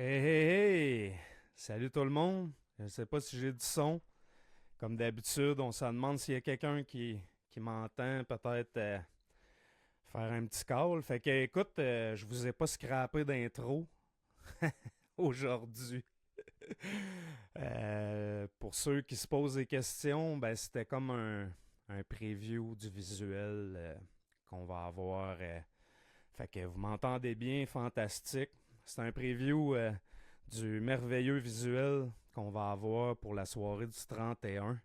Hey, hey, hey! Salut tout le monde! Je ne sais pas si j'ai du son. Comme d'habitude, on se demande s'il y a quelqu'un qui m'entend peut-être faire un petit call. Fait que écoute, je vous ai pas scrappé d'intro aujourd'hui. Pour ceux qui se posent des questions, ben c'était comme un preview du visuel qu'on va avoir. Fait que vous m'entendez bien, fantastique. C'est un preview du merveilleux visuel qu'on va avoir pour la soirée du 31,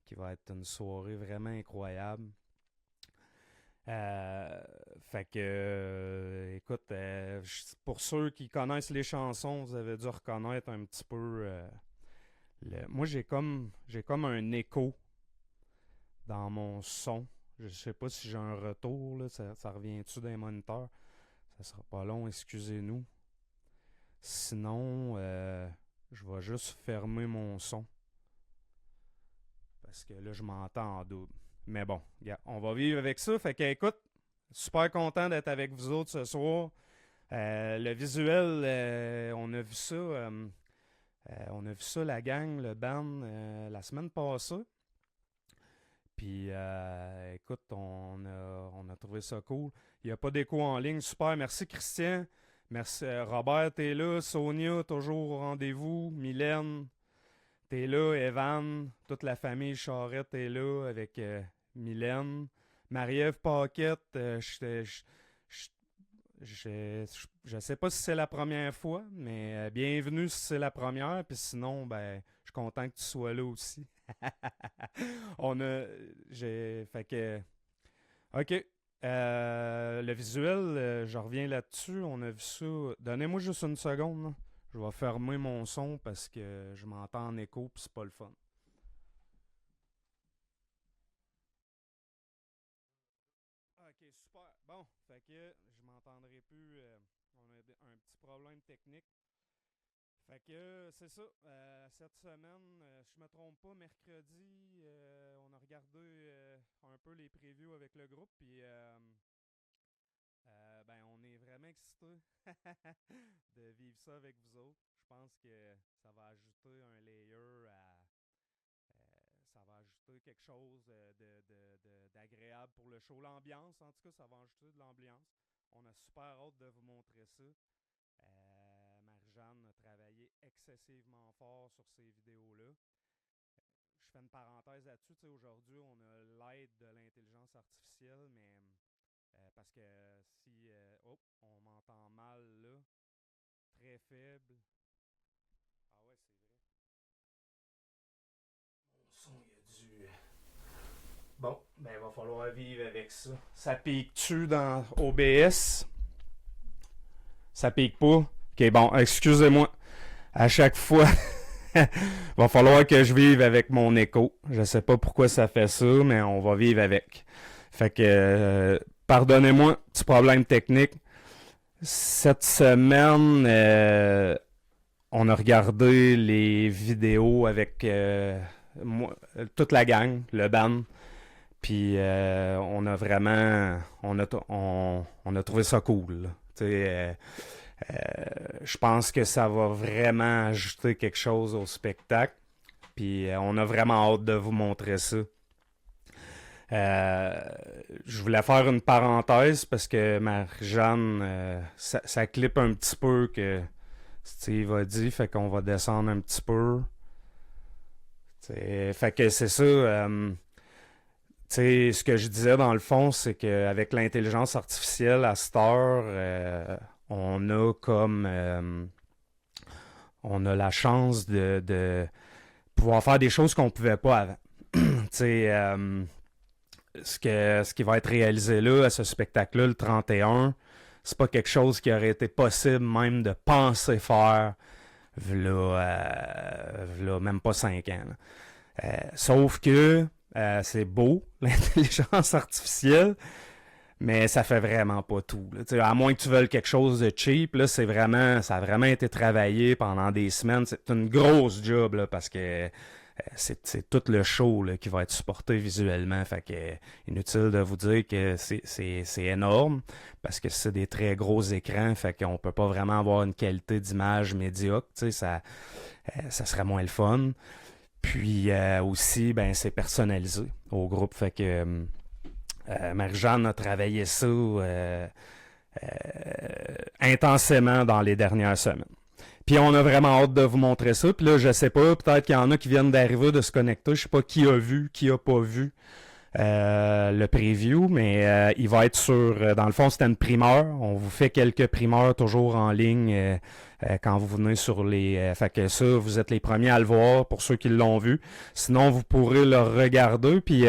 qui va être une soirée vraiment incroyable. Euh, Fait que, écoute, pour ceux qui connaissent les chansons, vous avez dû reconnaître un petit peu. Moi, j'ai comme un écho dans mon son. Je sais pas si j'ai un retour, là, ça revient-tu d'un moniteur? Ça sera pas long, excusez-nous. Sinon, je vais juste fermer mon son. Parce que là, je m'entends en double. Mais bon, on va vivre avec ça. Fait que, écoute, super content d'être avec vous autres ce soir. Le visuel, on a vu ça, la gang, le band, la semaine passée. Puis, écoute, on a trouvé ça cool. Il n'y a pas d'écho en ligne. Super. Merci, Christian. Merci, Robert, t'es là. Sonia, toujours au rendez-vous. Mylène, t'es là. Evan, toute la famille Charette est là avec Mylène. Marie-Ève Paquette, je- je sais pas si c'est la première fois, mais bienvenue si c'est la première. Puis sinon, ben, je suis content que tu sois là aussi. On a. Fait que. OK. Le visuel, je reviens là-dessus. On a vu ça. Donnez-moi juste une seconde, là. Je vais fermer mon son parce que je m'entends en écho puis c'est pas le fun. OK, super. Bon, fait que je m'entendrai plus. On a un petit problème technique. Fait que c'est ça. Cette semaine, je me trompe pas, mercredi, on a regardé un peu les previews avec le groupe, puis ben on est vraiment excités de vivre ça avec vous autres. Je pense que ça va ajouter un layer ça va ajouter quelque chose d'agréable pour le show. L'ambiance, en tout cas, ça va ajouter de l'ambiance. On a super hâte de vous montrer ça. Marie-Jeanne a travaillé excessivement fort sur ces vidéos-là. Je fais une parenthèse là-dessus. Aujourd'hui, on a l'aide de l'intelligence artificielle, mais parce que si. Oh, on m'entend mal là. Très faible. Ah ouais, c'est vrai. Mon son, il a dû. Bon, ben, il va falloir vivre avec ça. Ça pique-tu dans OBS? Ça pique pas? Ok, bon, excusez-moi. À chaque fois, va falloir que je vive avec mon écho. Je sais pas pourquoi ça fait ça, mais on va vivre avec. Fait que, pardonnez-moi, petit problème technique. Cette semaine, on a regardé les vidéos avec toute la gang, le band. Puis on a trouvé ça cool. Je pense que ça va vraiment ajouter quelque chose au spectacle. Puis on a vraiment hâte de vous montrer ça. Euh, je voulais faire une parenthèse parce que Marie-Jeanne, ça clippe un petit peu que Steve a dit, fait qu'on va descendre un petit peu. Fait que c'est ça. Ce que je disais dans le fond, c'est qu'avec l'intelligence artificielle à cette heure, on a comme on a la chance de pouvoir faire des choses qu'on ne pouvait pas avant. Ce qui va être réalisé là, à ce spectacle-là, le 31, c'est pas quelque chose qui aurait été possible même de penser faire v'là même pas 5 ans. Sauf que c'est beau, l'intelligence artificielle, mais ça fait vraiment pas tout. Là. À moins que tu veuilles quelque chose de cheap, là, ça a vraiment été travaillé pendant des semaines. C'est une grosse job là, parce que c'est tout le show là, qui va être supporté visuellement. Fait que inutile de vous dire que c'est énorme parce que c'est des très gros écrans. Fait qu'on peut pas vraiment avoir une qualité d'image médiocre. Ça serait moins le fun. Puis aussi, ben c'est personnalisé au groupe. Fait que Marie-Jeanne a travaillé ça intensément dans les dernières semaines. Puis on a vraiment hâte de vous montrer ça. Puis là, je sais pas, peut-être qu'il y en a qui viennent d'arriver, de se connecter. Je sais pas qui a vu, qui a pas vu le preview, mais il va être sur... dans le fond, c'était une primeur. On vous fait quelques primeurs toujours en ligne quand vous venez sur les... fait que ça, vous êtes les premiers à le voir pour ceux qui l'ont vu. Sinon, vous pourrez le regarder, puis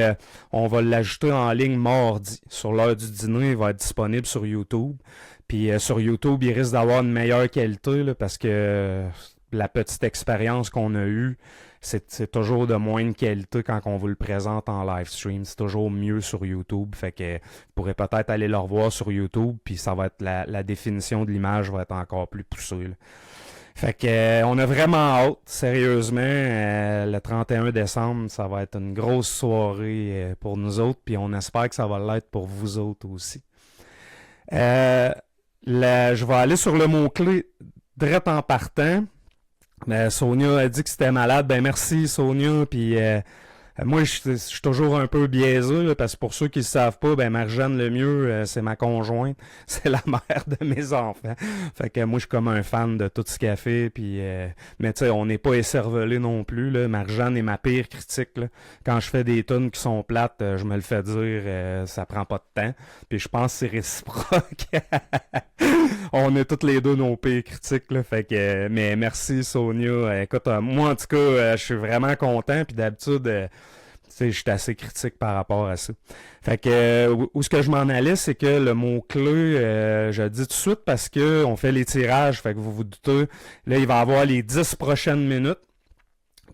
on va l'ajouter en ligne mardi. Sur l'heure du dîner, il va être disponible sur YouTube. Puis sur YouTube, il risque d'avoir une meilleure qualité là, parce que la petite expérience qu'on a eue, c'est toujours de moindre qualité quand on vous le présente en live stream. C'est toujours mieux sur YouTube. Fait que vous pourrez peut-être aller le revoir sur YouTube, puis ça va être la définition de l'image va être encore plus poussée. Là. Fait que on a vraiment hâte, sérieusement. Le 31 décembre, ça va être une grosse soirée pour nous autres, puis on espère que ça va l'être pour vous autres aussi. Je vais aller sur le mot-clé direct en partant. Sonia a dit que c'était malade. Ben merci Sonia. Puis moi, je suis toujours un peu biaisé là, parce que pour ceux qui ne savent pas, ben Marie-Jeanne Lemieux, c'est ma conjointe, c'est la mère de mes enfants. Fait que moi, je suis comme un fan de tout ce qu'elle fait. Puis, mais tu sais, on n'est pas écervelé non plus. Là. Marie-Jeanne est ma pire critique. Là. Quand je fais des tunes qui sont plates, je me le fais dire, ça prend pas de temps. Puis je pense que c'est réciproque. On est toutes les deux nos pires critiques. Là. Fait que, mais merci Sonia. Écoute, moi en tout cas, je suis vraiment content. Puis d'habitude, je suis assez critique par rapport à ça. Fait que où ce que je m'en allais, c'est que le mot-clé, je le dis tout de suite parce que on fait les tirages, fait que vous vous doutez, là, il va y avoir les 10 prochaines minutes.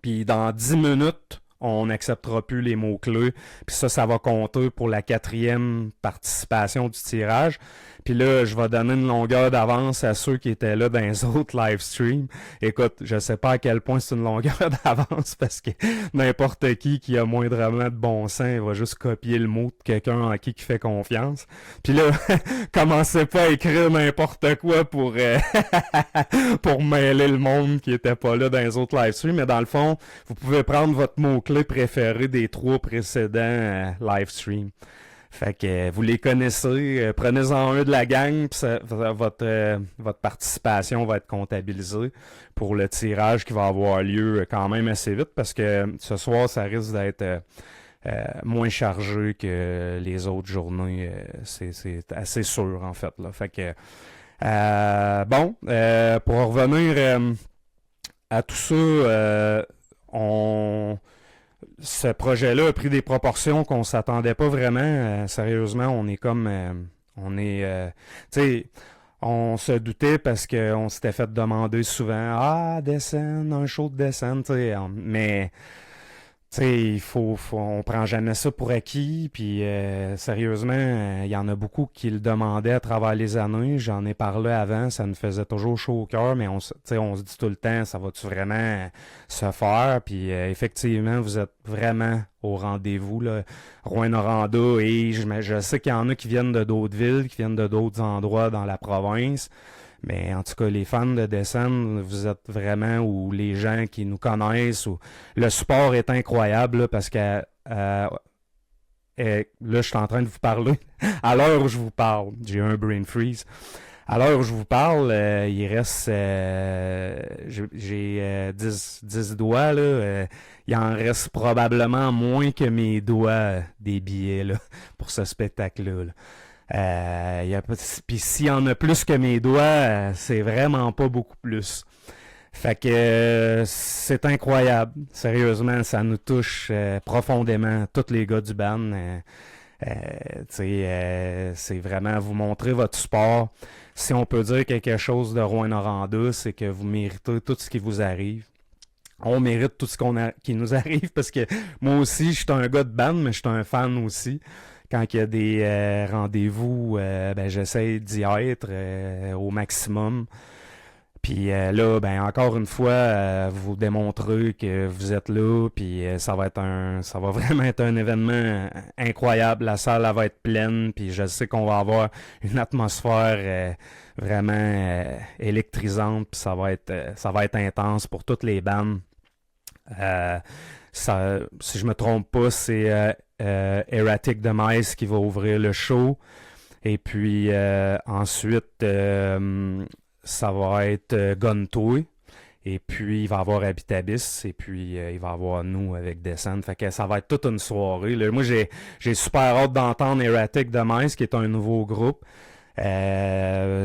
Puis dans 10 minutes, on n'acceptera plus les mots-clés. Puis ça va compter pour la 4e participation du tirage. Puis là, je vais donner une longueur d'avance à ceux qui étaient là dans les autres live streams. Écoute, je sais pas à quel point c'est une longueur d'avance parce que n'importe qui a moindrement de bon sens, il va juste copier le mot de quelqu'un en qui fait confiance. Puis là, commencez pas à écrire n'importe quoi pour pour mêler le monde qui était pas là dans les autres live streams. Mais dans le fond, vous pouvez prendre votre mot-clé préféré des 3 précédents live streams. Fait que vous les connaissez, prenez-en un de la gang, puis votre participation va être comptabilisée pour le tirage qui va avoir lieu quand même assez vite parce que ce soir, ça risque d'être moins chargé que les autres journées. C'est assez sûr, en fait. Là. Fait que pour revenir à tout ça, ce projet-là a pris des proportions qu'on s'attendait pas vraiment. Sérieusement, on est comme... tu sais, on se doutait parce qu'on s'était fait demander souvent « Ah, Descend, un show de Descend », tu sais. Mais, tu sais, on prend jamais ça pour acquis. Puis, sérieusement, il y en a beaucoup qui le demandaient à travers les années. J'en ai parlé avant, ça nous faisait toujours chaud au cœur, mais on se dit tout le temps, ça va-tu vraiment se faire? Puis, effectivement, vous êtes vraiment au rendez-vous, là. Rouyn-Noranda, et je sais qu'il y en a qui viennent de d'autres villes, qui viennent de d'autres endroits dans la province. Mais en tout cas, les fans de Descend, vous êtes vraiment, ou les gens qui nous connaissent, ou le support est incroyable là, parce que là, je suis en train de vous parler. À l'heure où je vous parle, j'ai eu un brain freeze. À l'heure où je vous parle, il reste... j'ai 10 doigts, là. Il en reste probablement moins que mes doigts des billets là, pour ce spectacle-là. Puis s'il y en a plus que mes doigts, c'est vraiment pas beaucoup plus. Fait que c'est incroyable. Sérieusement, ça nous touche profondément, tous les gars du band. C'est vraiment vous montrer votre support. Si on peut dire quelque chose de Rouyn-Noranda, c'est que vous méritez tout ce qui vous arrive. On mérite tout ce qui nous arrive parce que moi aussi, je suis un gars de band, mais je suis un fan aussi. Quand il y a des rendez-vous, j'essaie d'y être au maximum. Puis là, ben encore une fois, vous démontrez que vous êtes là, puis ça va vraiment être un événement incroyable. La salle elle va être pleine, puis je sais qu'on va avoir une atmosphère vraiment électrisante, puis ça va être intense pour toutes les bandes. Euh, si je me trompe pas, c'est Erratic Demise qui va ouvrir le show. Et puis ensuite, ça va être Guntoy. Et puis il va y avoir Habitabis. Et puis il va y avoir nous avec Descent. Fait que ça va être toute une soirée. Là. Moi, j'ai super hâte d'entendre Erratic Demise, qui est un nouveau groupe. Ils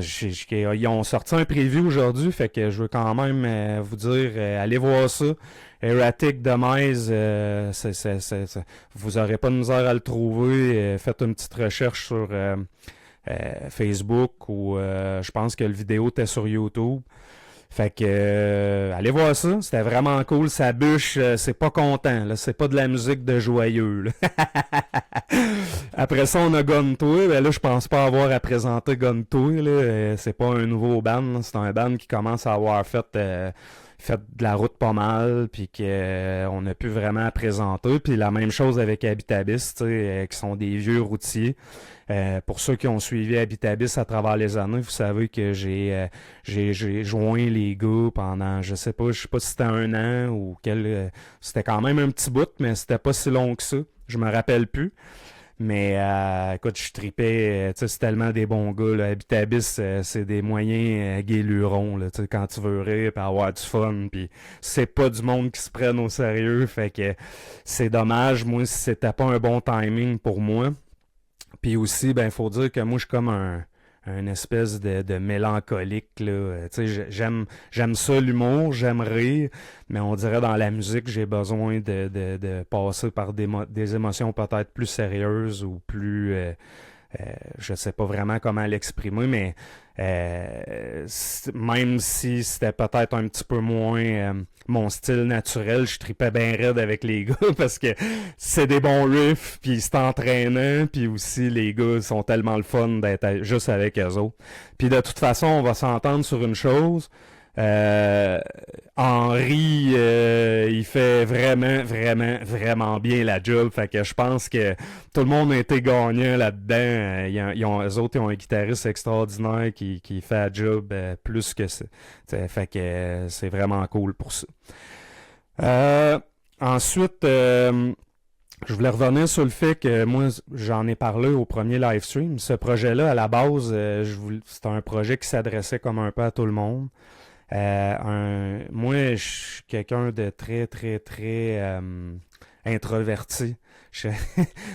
ont sorti un preview aujourd'hui, fait que je veux quand même vous dire, allez voir ça. Erratic Demise, vous aurez pas de misère à le trouver. Faites une petite recherche sur Facebook ou je pense que le vidéo était sur YouTube. Fait que allez voir ça, c'était vraiment cool. Sa bûche, c'est pas content, là. C'est pas de la musique de joyeux. Là. Après ça, on a Guntoy. Ben là, je pense pas avoir à présenter Guntoy. C'est pas un nouveau band, là. C'est un band qui commence à avoir fait de la route pas mal, puis qu'on n'a plus vraiment à présenter. Puis la même chose avec Habitabis, qui sont des vieux routiers. Pour ceux qui ont suivi Habitabis à travers les années, vous savez que j'ai joint les gars pendant, je sais pas si c'était un an ou c'était quand même un petit bout, mais c'était pas si long que ça. Je me rappelle plus. Mais écoute, je tripais, c'est tellement des bons gars. Là. Habitabis, c'est des moyens guélurons, là, quand tu veux rire et avoir du fun. Puis c'est pas du monde qui se prenne au sérieux. Fait que c'est dommage, moi, si c'était pas un bon timing pour moi. Puis aussi, ben, faut dire que moi, je suis comme un espèce de mélancolique, là. J'aime ça, l'humour, j'aime rire, mais on dirait dans la musique, j'ai besoin de passer par des émotions peut-être plus sérieuses ou plus... je sais pas vraiment comment l'exprimer, mais même si c'était peut-être un petit peu moins mon style naturel, je tripais bien raide avec les gars parce que c'est des bons riffs, puis c'est entraînant, puis aussi les gars sont tellement le fun d'être juste avec eux autres. Puis de toute façon, on va s'entendre sur une chose. Euh, Henry, il fait vraiment, vraiment, vraiment bien la job. Fait que je pense que tout le monde a été gagnant là-dedans. Eux autres, ils ont un guitariste extraordinaire qui fait la job plus que ça. Fait que c'est vraiment cool pour ça. Euh, ensuite, je voulais revenir sur le fait que moi, j'en ai parlé au premier live stream. Ce projet-là, à la base, c'était un projet qui s'adressait comme un peu à tout le monde. Moi, je suis quelqu'un de très, très, très introverti.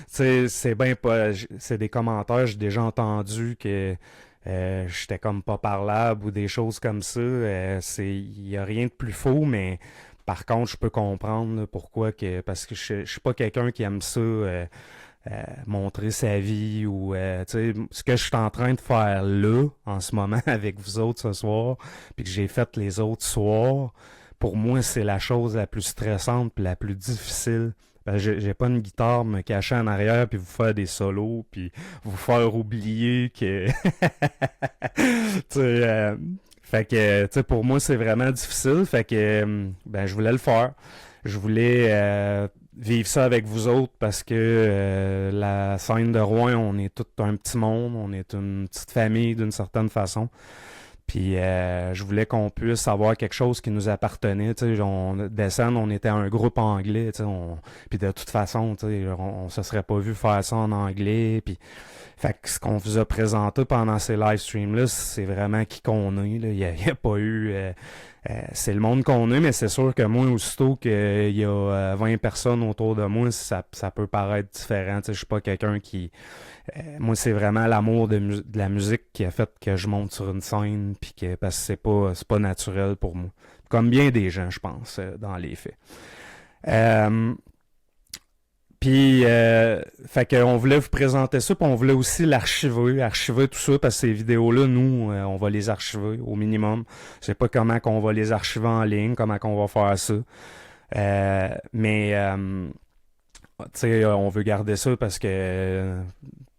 C'est bien pas. C'est des commentaires, j'ai déjà entendu que j'étais comme pas parlable ou des choses comme ça. Il y a rien de plus faux, mais par contre, je peux comprendre là, pourquoi parce que je suis pas quelqu'un qui aime ça. Montrer sa vie ou ce que je suis en train de faire là en ce moment avec vous autres ce soir puis que j'ai fait les autres soirs, pour moi c'est la chose la plus stressante puis la plus difficile. J'ai pas une guitare me cacher en arrière puis vous faire des solos puis vous faire oublier que fait que pour moi c'est vraiment difficile, fait que ben je voulais le faire. Je voulais vivre ça avec vous autres parce que la scène de Rouen, on est tout un petit monde, on est une petite famille d'une certaine façon. Puis je voulais qu'on puisse avoir quelque chose qui nous appartenait. Descendre, on était un groupe anglais. Puis de toute façon, on se serait pas vu faire ça en anglais. Puis fait que ce qu'on vous a présenté pendant ces live streams-là, c'est vraiment qui qu'on est. Là. Il y a pas eu... c'est le monde qu'on est, mais c'est sûr que moi, aussitôt qu'il y a 20 personnes autour de moi, ça peut paraître différent. Je suis pas quelqu'un qui... moi, c'est vraiment l'amour de la musique qui a fait que je monte sur une scène, puis parce que c'est pas naturel pour moi. Comme bien des gens, je pense, dans les faits. Puis, fait qu'on voulait vous présenter ça, puis on voulait aussi archiver tout ça, parce que ces vidéos-là, nous, on va les archiver au minimum. Je sais pas comment qu'on va les archiver en ligne, comment qu'on va faire ça. Mais, tu sais, on veut garder ça parce que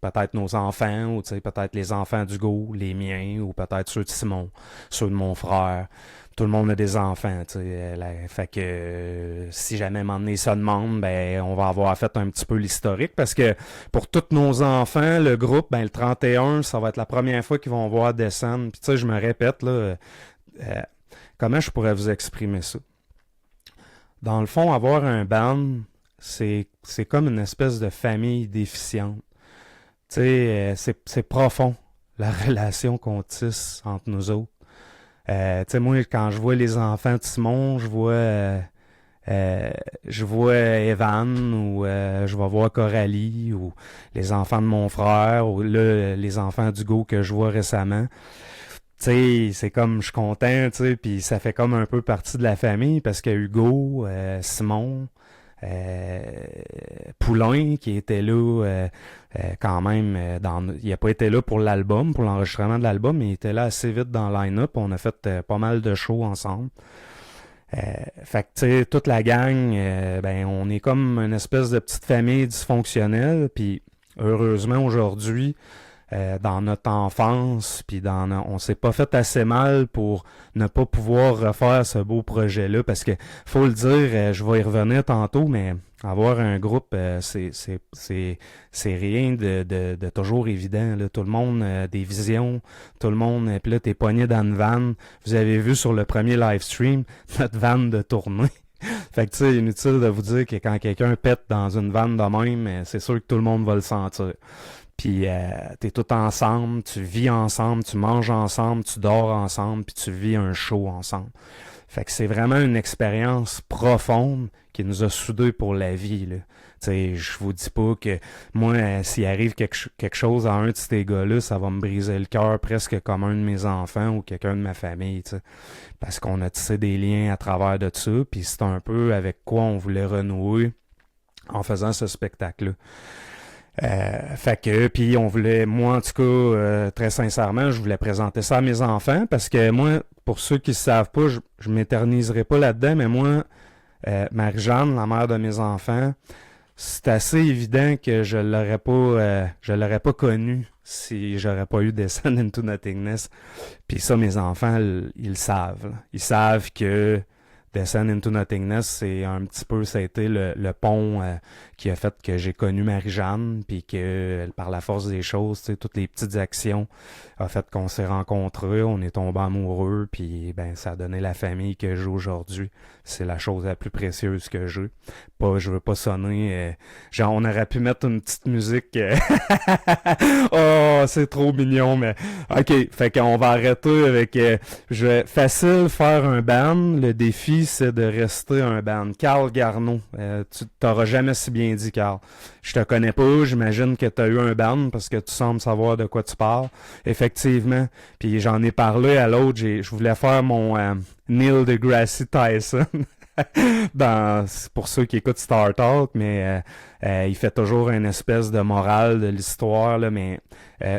peut-être nos enfants, ou peut-être les enfants d'Hugo, les miens, ou peut-être ceux de Simon, ceux de mon frère. Tout le monde a des enfants, fait que si jamais m'emmener ça demande, ben on va avoir fait un petit peu l'historique, parce que pour tous nos enfants, le groupe, ben le 31, ça va être la première fois qu'ils vont voir descendre. Puis tu sais, je me répète, là, comment je pourrais vous exprimer ça? Dans le fond, avoir un band, c'est comme une espèce de famille déficiente. Tu sais, c'est profond, la relation qu'on tisse entre nous autres. Tu sais, moi, quand je vois les enfants de Simon, je vois Evan, ou je vais voir Coralie, ou les enfants de mon frère, ou là, les enfants d'Hugo que je vois récemment. Tu sais, c'est comme, je suis content, tu sais, puis ça fait comme un peu partie de la famille, parce que Hugo, Simon, euh, Poulain, qui était là quand même, il n'a pas été là pour l'album, pour l'enregistrement de l'album, mais il était là assez vite dans le line-up. On a fait pas mal de shows ensemble. Fait que, tu sais, toute la gang, ben, on est comme une espèce de petite famille dysfonctionnelle, puis heureusement, aujourd'hui, dans notre enfance, puis on s'est pas fait assez mal pour ne pas pouvoir refaire ce beau projet-là, parce que faut le dire, je vais y revenir tantôt, mais avoir un groupe, c'est rien de toujours évident, là. Tout le monde a des visions, tout le monde, puis là, t'es pogné dans une vanne. Vous avez vu sur le premier live stream notre vanne de tournée. Fait que, tu sais, inutile de vous dire que quand quelqu'un pète dans une vanne de même, c'est sûr que tout le monde va le sentir. Puis t'es tout ensemble, tu vis ensemble, tu manges ensemble, tu dors ensemble, puis tu vis un show ensemble. Fait que c'est vraiment une expérience profonde qui nous a soudés pour la vie, là. Tu sais, je vous dis pas que moi, s'il arrive quelque chose à un de ces gars-là, ça va me briser le cœur presque comme un de mes enfants ou quelqu'un de ma famille, tu sais. Parce qu'on a tissé des liens à travers de ça, puis c'est un peu avec quoi on voulait renouer en faisant ce spectacle-là. Fait que, puis on voulait, moi en tout cas, très sincèrement, je voulais présenter ça à mes enfants, parce que moi, pour ceux qui ne savent pas, je m'éterniserai pas là-dedans, mais moi, Marie-Jeanne, la mère de mes enfants, c'est assez évident que je l'aurais pas connue si j'aurais pas eu Descend into Nothingness. Puis ça, mes enfants, ils le savent, là. Ils savent que Descend into Nothingness, c'est un petit peu, ça a été le pont qui a fait que j'ai connu Marie-Jeanne, puis que par la force des choses, tu sais, toutes les petites actions a fait qu'on s'est rencontrés, on est tombés amoureux, puis ben ça a donné la famille que j'ai aujourd'hui. C'est la chose la plus précieuse que j'ai. Pas, je veux pas sonner, genre on aurait pu mettre une petite musique. Oh, c'est trop mignon, mais ok, fait qu'on va arrêter avec. Facile faire un band. Le défi, c'est de rester un band. Carl Garneau, tu t'auras jamais si bien dit, Carl. Je te connais pas, j'imagine que tu as eu un band parce que tu sembles savoir de quoi tu parles. Effectivement. Puis j'en ai parlé à l'autre, je voulais faire mon Neil deGrasse Tyson. Pour ceux qui écoutent Star Talk, mais il fait toujours une espèce de morale de l'histoire, là, mais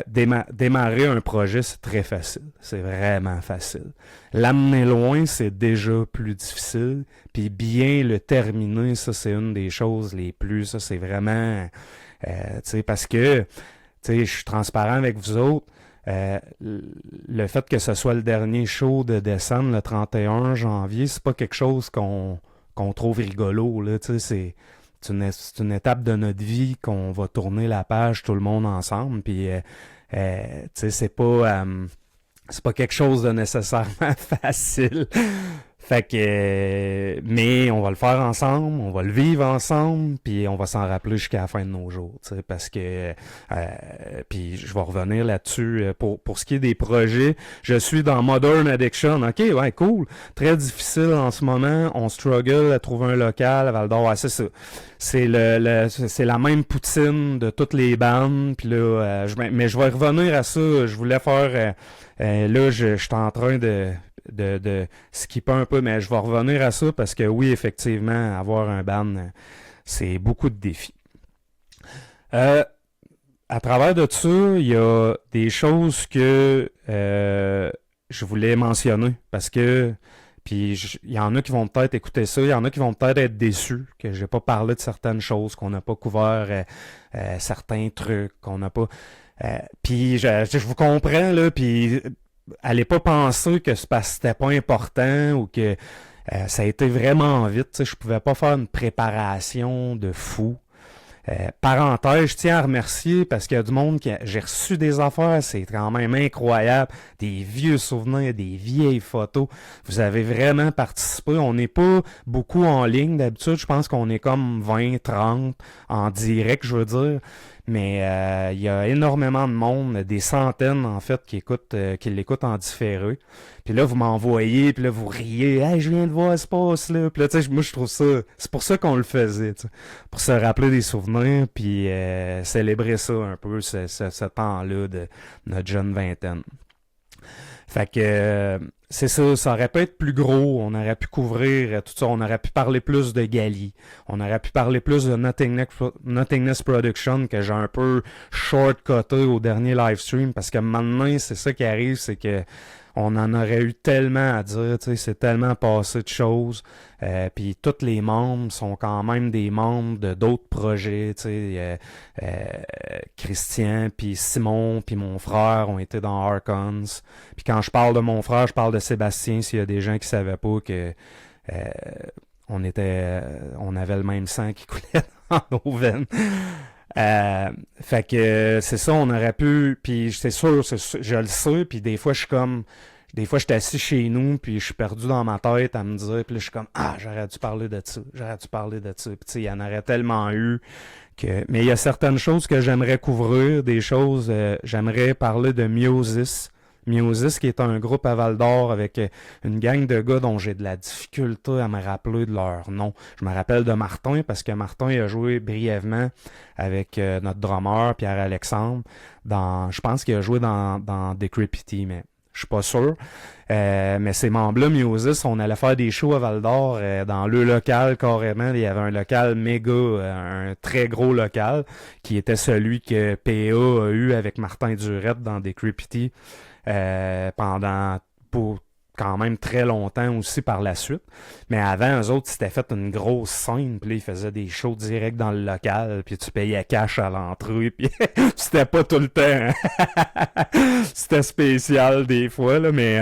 démarrer un projet, c'est très facile. C'est vraiment facile. L'amener loin, c'est déjà plus difficile. Puis bien le terminer, ça, c'est une des choses les plus... Ça, c'est vraiment... tu sais, parce que, tu sais, je suis transparent avec vous autres. Le fait que ce soit le dernier show de décembre, le 31 janvier, c'est pas quelque chose qu'on trouve rigolo, là, tu sais, c'est une étape de notre vie qu'on va tourner la page tout le monde ensemble, puis tu sais, c'est pas quelque chose de nécessairement facile. Fait que, mais on va le faire ensemble, on va le vivre ensemble, puis on va s'en rappeler jusqu'à la fin de nos jours, tu sais, parce que, puis je vais revenir là-dessus. Pour ce qui est des projets, je suis dans Modern Addiction. Ok, ouais, cool. Très difficile en ce moment. On struggle à trouver un local à Val d'Or. Ouais, c'est ça. C'est la même poutine de toutes les bandes. Puis là, mais je vais revenir à ça. Je voulais faire, là, je suis en train de skipper un peu, mais je vais revenir à ça parce que oui, effectivement, avoir un band, c'est beaucoup de défis. À travers de ça, il y a des choses que je voulais mentionner parce que Puis il y en a qui vont peut-être écouter ça, il y en a qui vont peut-être être déçus que j'ai pas parlé de certaines choses, qu'on n'a pas couvert certains trucs, qu'on n'a pas... puis je vous comprends, là, puis allez pas penser que c'est parce que c'était pas important ou que ça a été vraiment vite. Tu sais, je pouvais pas faire une préparation de fou. Parenthèse, je tiens à remercier parce qu'il y a du monde j'ai reçu des affaires, c'est quand même incroyable, des vieux souvenirs, des vieilles photos. Vous avez vraiment participé. On n'est pas beaucoup en ligne d'habitude, je pense qu'on est comme 20, 30 en direct, je veux dire. Mais il y a énormément de monde, des centaines en fait, qui l'écoutent en différé. Puis là, vous m'envoyez, puis là, vous riez. Hey, je viens de voir ce passe-là. Puis là, tu sais, moi, je trouve ça. C'est pour ça qu'on le faisait, tu sais. Pour se rappeler des souvenirs, puis célébrer ça un peu, ce temps-là de notre jeune vingtaine. Fait que c'est ça, ça aurait pu être plus gros, on aurait pu couvrir tout ça, on aurait pu parler plus de Gali, on aurait pu parler plus de Nothingness Production que j'ai un peu shortcuté au dernier live stream parce que maintenant c'est ça qui arrive, c'est que on en aurait eu tellement à dire, tu sais, c'est tellement passé de choses. Puis tous les membres sont quand même des membres de d'autres projets, tu sais. Christian, puis Simon, puis mon frère ont été dans Archons. Puis quand je parle de mon frère, je parle de Sébastien, s'il y a des gens qui savaient pas que on avait le même sang qui coulait dans nos veines. Fait que c'est ça, on aurait pu, puis c'est sûr, je le sais, puis des fois je suis comme, des fois je suis assis chez nous, puis je suis perdu dans ma tête à me dire, puis là je suis comme, j'aurais dû parler de ça, puis tu sais, il y en aurait tellement eu que, mais il y a certaines choses que j'aimerais couvrir, des choses, j'aimerais parler de Miosis. Miosis, qui est un groupe à Val-d'Or avec une gang de gars dont j'ai de la difficulté à me rappeler de leur nom. Je me rappelle de Martin parce que Martin a joué brièvement avec notre drummer Pierre-Alexandre. Je pense qu'il a joué dans Decrepity, mais je suis pas sûr. Mais ces membres-là, Miosis, on allait faire des shows à Val-d'Or dans le local carrément. Il y avait un local méga, un très gros local, qui était celui que PA a eu avec Martin Durette dans Decrepity. Pendant pour quand même très longtemps aussi par la suite. Mais avant, eux autres, c'était fait une grosse scène, puis là, ils faisaient des shows direct dans le local, puis tu payais cash à l'entrée, puis c'était pas tout le temps. C'était spécial des fois, là, mais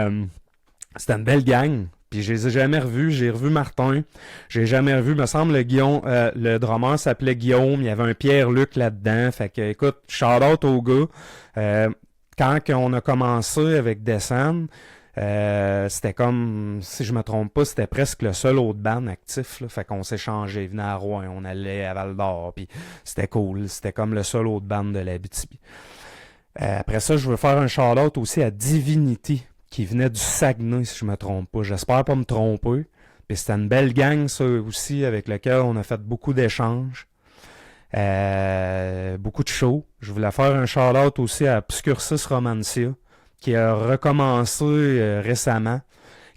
c'était une belle gang. Puis je les ai jamais revus. J'ai revu Martin. J'ai jamais revu, me semble, le drummer s'appelait Guillaume. Il y avait un Pierre-Luc là-dedans. Fait que, écoute, shout-out au gars. Quand on a commencé avec Descend, c'était comme, si je me trompe pas, c'était presque le seul autre band actif. Là. Fait qu'on s'est changé, il venait à Rouen, on allait à Val-d'Or, puis c'était cool. C'était comme le seul autre band de l'Abitibi. Après ça, je veux faire un shout-out aussi à Divinity, qui venait du Saguenay, si je me trompe pas. J'espère pas me tromper. Puis c'était une belle gang, ça aussi, avec laquelle on a fait beaucoup d'échanges. Beaucoup de shows. Je voulais faire un shout-out aussi à Obscurcis Romancia, qui a recommencé récemment,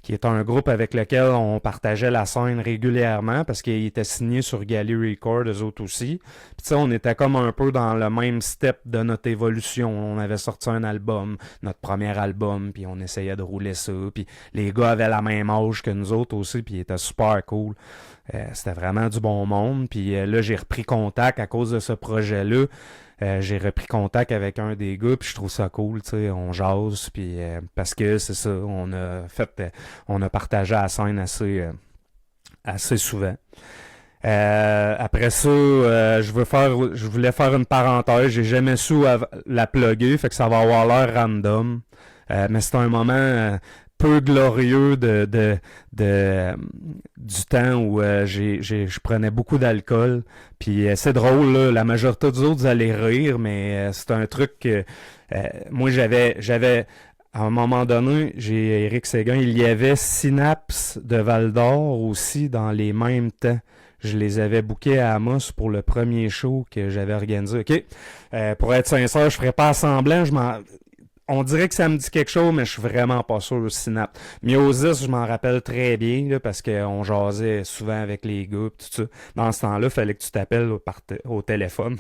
qui est un groupe avec lequel on partageait la scène régulièrement parce qu'il était signé sur Gali Records, eux autres aussi. Puis tu sais, on était comme un peu dans le même step de notre évolution. On avait sorti un album, notre premier album, puis on essayait de rouler ça. Puis les gars avaient la même âge que nous autres aussi, puis ils étaient super cool. C'était vraiment du bon monde. Puis là, j'ai repris contact à cause de ce projet-là. J'ai repris contact avec un des gars, puis je trouve ça cool, tu sais, on jase, puis parce que c'est ça, on a partagé la scène assez souvent. Après ça, je voulais faire une parenthèse, j'ai jamais su la plugger, fait que ça va avoir l'air random, mais c'est un moment peu glorieux du temps où je prenais beaucoup d'alcool. Puis c'est drôle, là, la majorité des autres allaient rire, mais c'est un truc que moi j'avais à un moment donné, j'ai Éric Séguin, il y avait Synapse de Val-d'Or aussi dans les mêmes temps. Je les avais bookés à Amos pour le premier show que j'avais organisé. OK? Pour être sincère, je ferais pas semblant, on dirait que ça me dit quelque chose, mais je suis vraiment pas sûr au Synapse. Miosis, je m'en rappelle très bien, là, parce qu'on jasait souvent avec les gars, tout ça. Dans ce temps-là, il fallait que tu t'appelles au téléphone.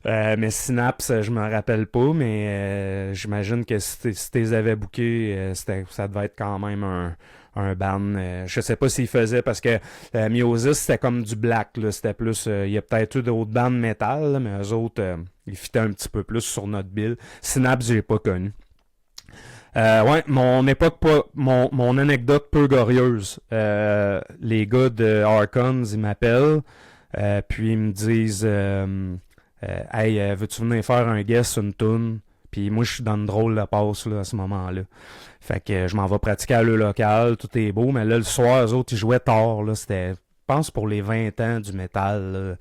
Mais Synapse, je me rappelle pas, mais j'imagine que si tu les avais bookés, ça devait être quand même un band. Je sais pas s'ils faisaient parce que Miosis, c'était comme du black, là. C'était plus. Il y a peut-être eu d'autres bandes métal, là, mais eux autres, ils fitaient un petit peu plus sur notre bill. Synapse, j'ai pas connu. Ouais, mon époque mon anecdote peu glorieuse. Les gars de Archons, ils m'appellent, puis ils me disent Hey, veux-tu venir faire un guest sur une toune? Puis moi, je suis dans une drôle de passe là, à ce moment-là. Fait que je m'en vais pratiquer à le local, tout est beau, mais là, le soir, eux autres, ils jouaient tard, là, c'était, je pense, pour les 20 ans du métal,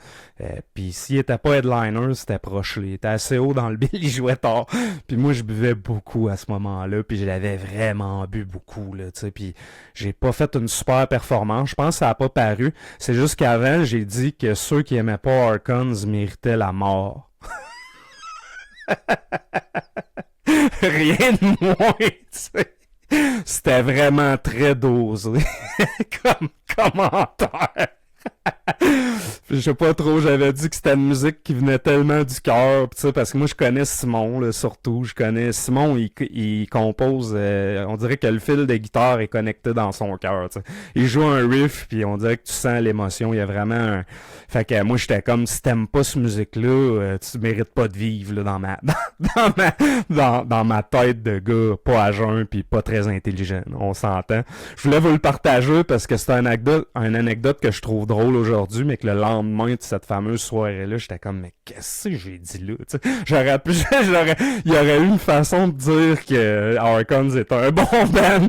puis s'il était pas headliner, c'était proche, là. Il était assez haut dans le bill, il jouait tard. Puis moi, je buvais beaucoup à ce moment-là, puis je l'avais vraiment bu beaucoup, là, tu sais, puis j'ai pas fait une super performance. Je pense que ça a pas paru. C'est juste qu'avant, j'ai dit que ceux qui aimaient pas Archons méritaient la mort. Rien de moins, tu sais. C'était vraiment très dosé comme commentaire. Je sais pas trop, j'avais dit que c'était une musique qui venait tellement du cœur, tu sais, parce que moi je connais Simon, là, surtout. Je connais Simon, il compose, on dirait que le fil de guitare est connecté dans son cœur, tu sais. Il joue un riff, puis on dirait que tu sens l'émotion, il y a vraiment un... Fait que moi j'étais comme, si t'aimes pas cette musique-là, tu mérites pas de vivre, là, dans ma tête de gars pas à jeun, puis pas très intelligent, on s'entend. Je voulais vous le partager parce que c'est une anecdote que je trouve drôle aujourd'hui, mais que le lendemain de cette fameuse soirée-là, j'étais comme, mais qu'est-ce que j'ai dit là? T'sais, il y aurait eu une façon de dire que Archons est un bon band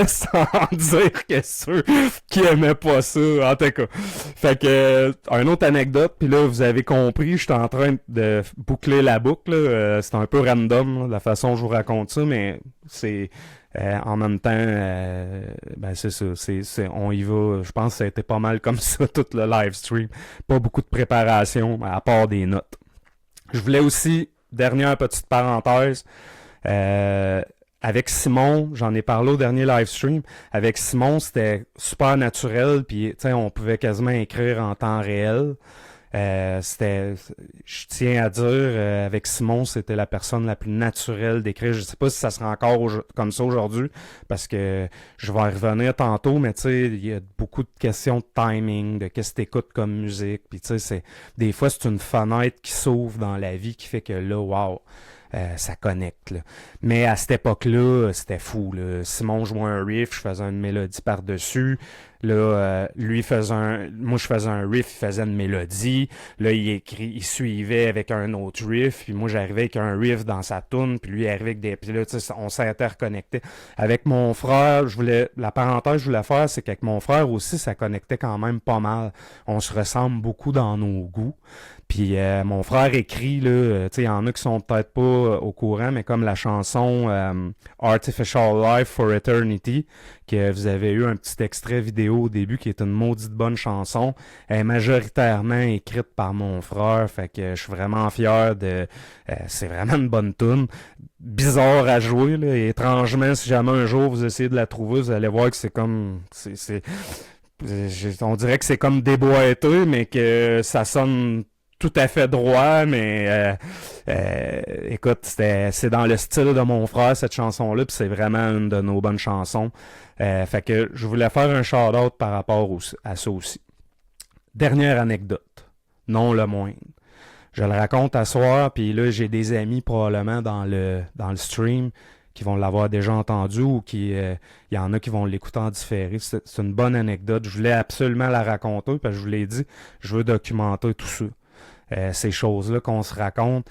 sans dire que ceux qui aimaient pas ça, en tout cas. Fait que, une autre anecdote, puis là, vous avez compris, j'étais en train de boucler la boucle, c'est un peu random, là, la façon dont je vous raconte ça, mais c'est... en même temps, ben c'est ça, on y va. Je pense que ça a été pas mal comme ça tout le live stream. Pas beaucoup de préparation, à part des notes. Je voulais aussi, dernière petite parenthèse, avec Simon, j'en ai parlé au dernier live stream. Avec Simon, c'était super naturel, puis tu sais, on pouvait quasiment écrire en temps réel. Je tiens à dire, avec Simon, c'était la personne la plus naturelle d'écrire. Je sais pas si ça sera encore comme ça aujourd'hui, parce que je vais y revenir tantôt, mais tu sais, il y a beaucoup de questions de timing, de qu'est-ce que t'écoutes comme musique, puis tu sais, des fois, c'est une fenêtre qui s'ouvre dans la vie qui fait que là, wow, ça connecte, là. Mais à cette époque-là, c'était fou, là. Simon jouait un riff, je faisais une mélodie par-dessus. Là, lui faisait moi je faisais un riff, il faisait une mélodie. Là, il suivait avec un autre riff, puis moi j'arrivais avec un riff dans sa tune, puis lui il arrivait avec des, puis là, tu sais, on s'interconnectait. Avec mon frère, la parenthèse que je voulais faire, c'est qu'avec mon frère aussi, ça connectait quand même pas mal. On se ressemble beaucoup dans nos goûts. Puis mon frère écrit, là, tu sais, il y en a qui sont peut-être pas au courant, mais comme la chanson Artificial Life for Eternity, que vous avez eu un petit extrait vidéo au début, qui est une maudite bonne chanson, elle est majoritairement écrite par mon frère, fait que je suis vraiment fier de... c'est vraiment une bonne tune. Bizarre à jouer, là, et étrangement, si jamais un jour vous essayez de la trouver, vous allez voir que c'est comme... on dirait que c'est comme déboîté, mais que ça sonne tout à fait droit, mais écoute, c'est dans le style de mon frère, cette chanson-là, puis c'est vraiment une de nos bonnes chansons. Fait que je voulais faire un shout-out par rapport à ça aussi. Dernière anecdote, non le moindre. Je le raconte à soir, puis là, j'ai des amis probablement dans le stream qui vont l'avoir déjà entendu ou il y en a qui vont l'écouter en différé. C'est une bonne anecdote. Je voulais absolument la raconter, parce que je vous l'ai dit, je veux documenter tout ça. Ces choses-là qu'on se raconte.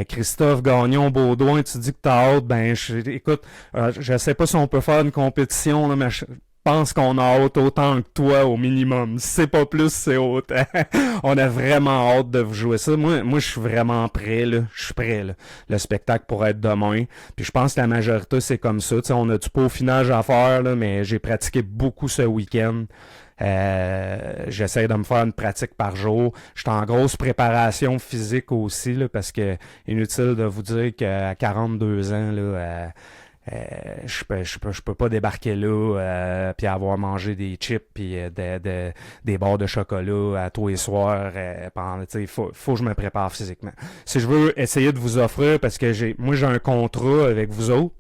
Christophe Gagnon-Baudouin, tu dis que t'as hâte, ben écoute, je sais pas si on peut faire une compétition, là, mais je pense qu'on a hâte autant que toi au minimum. Si c'est pas plus, c'est autant. On a vraiment hâte de vous jouer ça. Moi je suis vraiment prêt, là. Je suis prêt, là. Le spectacle pourrait être demain. Puis je pense que la majorité, c'est comme ça. T'sais, on a du peaufinage à faire, là, mais j'ai pratiqué beaucoup ce week-end. J'essaie de me faire une pratique par jour. Je suis en grosse préparation physique aussi, là, parce que inutile de vous dire qu'à 42 ans, là, je peux pas débarquer là puis avoir mangé des chips puis des barres de chocolat à tous les soirs faut que je me prépare physiquement. Si je veux essayer de vous offrir, parce que moi j'ai un contrat avec vous autres,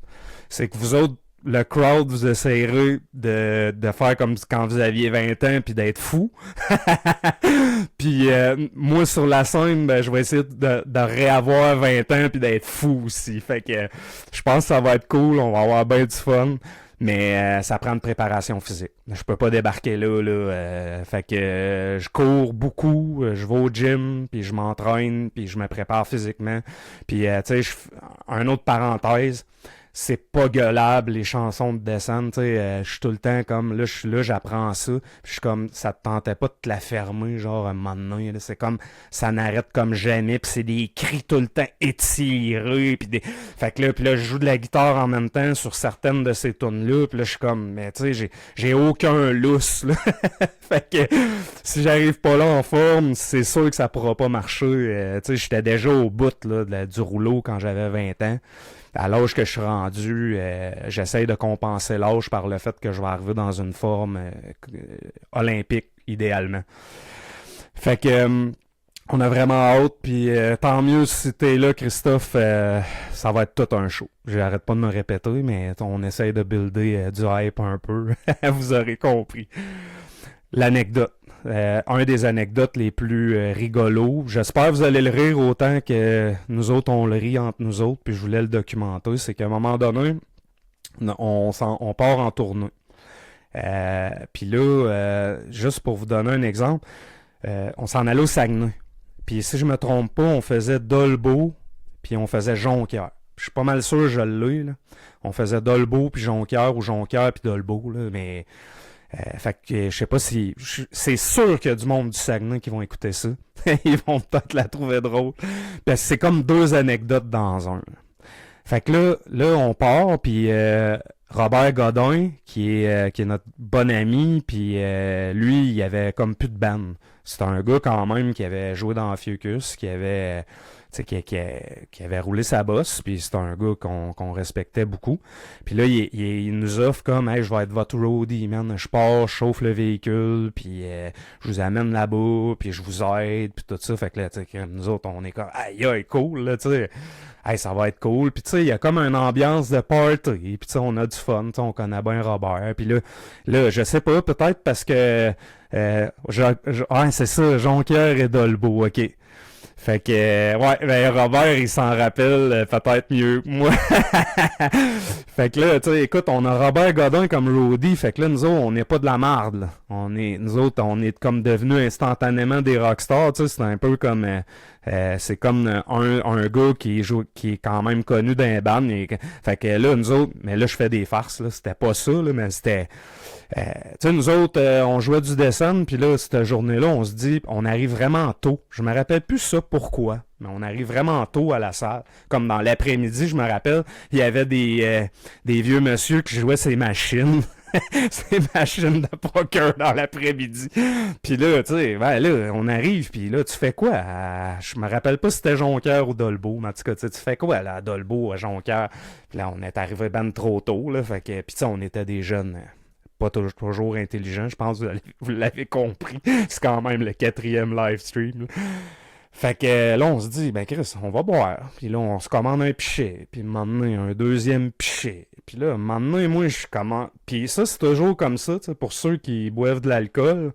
c'est que vous autres, le crowd, vous essayerez de faire comme quand vous aviez 20 ans puis d'être fou. Puis moi sur la scène, ben, je vais essayer de réavoir 20 ans puis d'être fou aussi. Fait que je pense que ça va être cool, on va avoir bien du fun. Mais ça prend une préparation physique. Je peux pas débarquer là. Fait que je cours beaucoup, je vais au gym, puis je m'entraîne, puis je me prépare physiquement. Puis tu sais, un autre parenthèse, c'est pas gueulable les chansons de descente, tu sais, je suis tout le temps comme là je suis là, j'apprends ça, puis je suis comme ça te tentait pas de te la fermer genre un moment donné, là, c'est comme ça n'arrête comme jamais, puis c'est des cris tout le temps étirés, puis des fait que là puis là je joue de la guitare en même temps sur certaines de ces tunes là, puis là je suis comme mais tu sais j'ai aucun lousse là. Fait que si j'arrive pas là en forme, c'est sûr que ça pourra pas marcher. Tu sais, j'étais déjà au bout là, du rouleau quand j'avais 20 ans. À l'âge que je suis rendu, j'essaye de compenser l'âge par le fait que je vais arriver dans une forme olympique, idéalement. Fait que on a vraiment hâte, puis tant mieux si t'es là, Christophe, ça va être tout un show. J'arrête pas de me répéter, mais on essaye de builder du hype un peu. Vous aurez compris. L'anecdote. Un des anecdotes les plus rigolos. J'espère que vous allez le rire autant que nous autres, on le rit entre nous autres, puis je voulais le documenter. C'est qu'à un moment donné, on part en tournée. Puis là, juste pour vous donner un exemple, on s'en allait au Saguenay. Puis si je me trompe pas, on faisait Dolbeau, puis on faisait Jonquière. Je suis pas mal sûr que je l'ai, là. On faisait Dolbeau, puis Jonquière, ou Jonquière, puis Dolbeau, là, mais... fait que je sais pas si... C'est sûr qu'il y a du monde du Saguenay qui vont écouter ça. Ils vont peut-être la trouver drôle. Parce que c'est comme deux anecdotes dans un. Fait que là on part, puis Robert Godin, qui est notre bon ami, puis lui, il avait comme plus de band. C'était un gars quand même qui avait joué dans Fucus, qui avait... qui avait roulé sa bosse, puis c'est un gars qu'on respectait beaucoup. Puis là, il nous offre comme, hey, je vais être votre roadie, man. Je pars, je chauffe le véhicule, puis je vous amène là-bas, puis je vous aide, puis tout ça. Fait que là, tu sais, nous autres, on est comme, aïe, cool, là, tu sais. Hey, ça va être cool. Puis tu sais, il y a comme une ambiance de party. Puis tu sais, on a du fun. Tu sais, on connaît bien Robert. Puis là, je sais pas, peut-être parce que... c'est ça, Jonquière et Dolbeau, ok. Fait que, ouais, ben Robert, il s'en rappelle peut-être mieux que moi. Fait que là, tu sais, écoute, on a Robert Godin comme roadie, fait que là, nous autres, on n'est pas de la marde, là. Nous autres, on est comme devenus instantanément des rockstars, tu sais, c'est un peu comme... c'est comme un gars qui est quand même connu dans les bandes. Fait que là, nous autres, mais là, je fais des farces, là, c'était pas ça, là, mais c'était... tu sais, nous autres, on jouait du descente, puis là, cette journée-là, on se dit, on arrive vraiment tôt. Je me rappelle plus ça pourquoi, mais on arrive vraiment tôt à la salle. Comme dans l'après-midi, je me rappelle, il y avait des vieux monsieur qui jouaient ces machines. Ces machines de poker dans l'après-midi. Puis là, tu sais, ben là, on arrive, puis là, tu fais quoi? Je me rappelle pas si c'était Jonquière ou Dolbeau, mais en tout cas, tu fais quoi là, à Dolbeau, à Jonquière? Puis là, on est arrivé ben trop tôt, là, fait que, puis tu sais, on était des jeunes... pas toujours intelligents, je pense que vous l'avez compris. C'est quand même le 4e live stream, là. Fait que là, on se dit, ben Chris, on va boire. Puis là, on se commande un pichet. Puis maintenant, un deuxième pichet. Puis là, maintenant, moi, je commande... Puis ça, c'est toujours comme ça, tu sais, pour ceux qui boivent de l'alcool.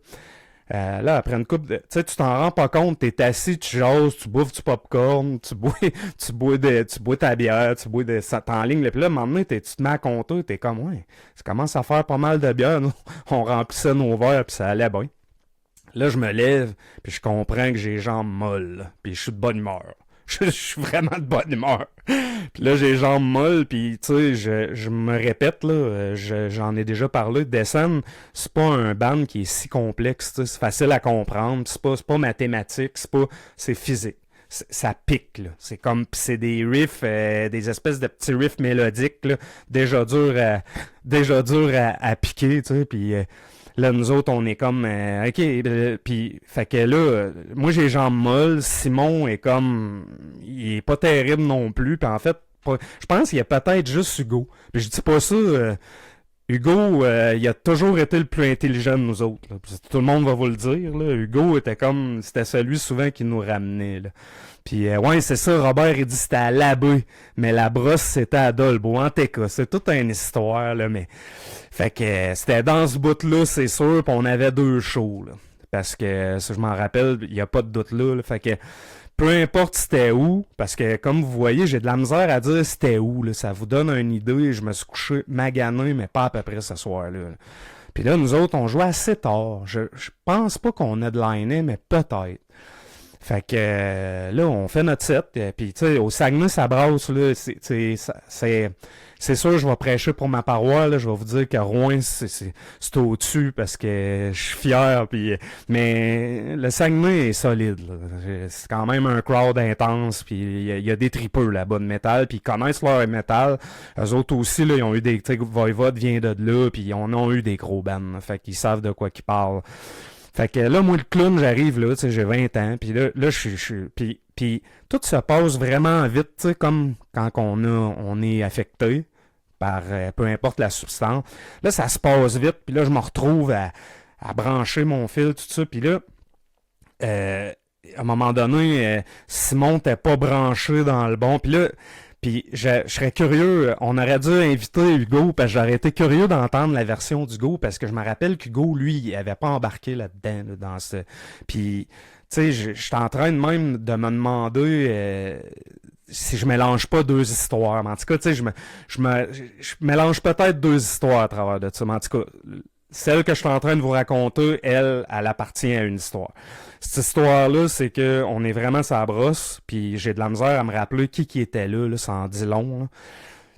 Là, après une coupe de... Tu sais, tu t'en rends pas compte, t'es assis, tu jases, tu bouffes du popcorn, tu bois ta bière, tu bois de... T'enlignes, puis là, maintenant, tu te mets à compter, t'es comme, ouais, ça commence à faire pas mal de bière, nous. On remplissait nos verres, puis ça allait bien. Là, je me lève, puis je comprends que j'ai les jambes molles, puis je suis de bonne humeur. Je suis vraiment de bonne humeur. Puis là, j'ai les jambes molles, puis tu sais, je me répète, là, j'en ai déjà parlé, descendre, c'est pas un band qui est si complexe, tu sais, c'est facile à comprendre, c'est pas mathématique, c'est physique. Ça pique, là. C'est comme, c'est des riffs, des espèces de petits riffs mélodiques, là, déjà durs à piquer, tu sais, puis... Là, nous autres, on est comme, OK, puis, fait que là, moi, j'ai les jambes molles, Simon est comme, il est pas terrible non plus, puis en fait, Je pense qu'il y a peut-être juste Hugo. Puis je dis pas ça... Hugo, il a toujours été le plus intelligent de nous autres. Là. Tout le monde va vous le dire. Là. Hugo était comme... C'était celui souvent qui nous ramenait. Là. Puis, ouais, c'est ça, Robert, il dit c'était à Labbé, mais la brosse, c'était à Dolbeau. En tout cas, c'est toute une histoire, là, mais... Fait que c'était dans ce bout-là, c'est sûr, puis on avait 2 shows, là. Parce que, ça, je m'en rappelle, il n'y a pas de doute là. Fait que, peu importe c'était où, parce que, comme vous voyez, j'ai de la misère à dire c'était où, là. Ça vous donne une idée, je me suis couché magané, mais pas à peu près ce soir-là. Là. Puis là, nous autres, on jouait assez tard. Je pense pas qu'on a de line, mais peut-être. Fait que là, on fait notre set. Puis, tu sais, au Saguenay, ça brasse, là. C'est sûr, je vais prêcher pour ma paroisse, là. Je vais vous dire que Rouen, c'est au-dessus parce que je suis fier. Puis, mais le Saguenay est solide, là. C'est quand même un crowd intense. Puis, il y a des tripeux là-bas de métal. Puis, ils connaissent leur métal. Eux autres aussi, là, ils ont eu des... Tu sais, Voivode vient de là. Puis, ils ont eu des gros bands. Fait qu'ils savent de quoi qu'ils parlent. Fait que là, moi, le clown, j'arrive là, tu sais, j'ai 20 ans, puis là, je suis... Puis tout se passe vraiment vite, tu sais, comme quand on est affecté par peu importe la substance. Là, ça se passe vite, puis là, je me retrouve à brancher mon fil, tout ça, puis là, à un moment donné, Simon t'es pas branché dans le bon, puis là... Puis je serais curieux, on aurait dû inviter Hugo, parce que j'aurais été curieux d'entendre la version d'Hugo, parce que je me rappelle qu'Hugo, lui, il avait pas embarqué là-dedans, là, dans ce... Puis, tu sais, je suis en train de même de me demander si je mélange pas 2 histoires. Mais en tout cas, tu sais, je mélange peut-être 2 histoires à travers de ça. Mais en tout cas, celle que je suis en train de vous raconter, elle appartient à une histoire. Cette histoire-là, c'est que on est vraiment sur la brosse, puis j'ai de la misère à me rappeler qui était là, ça en dit long. Là.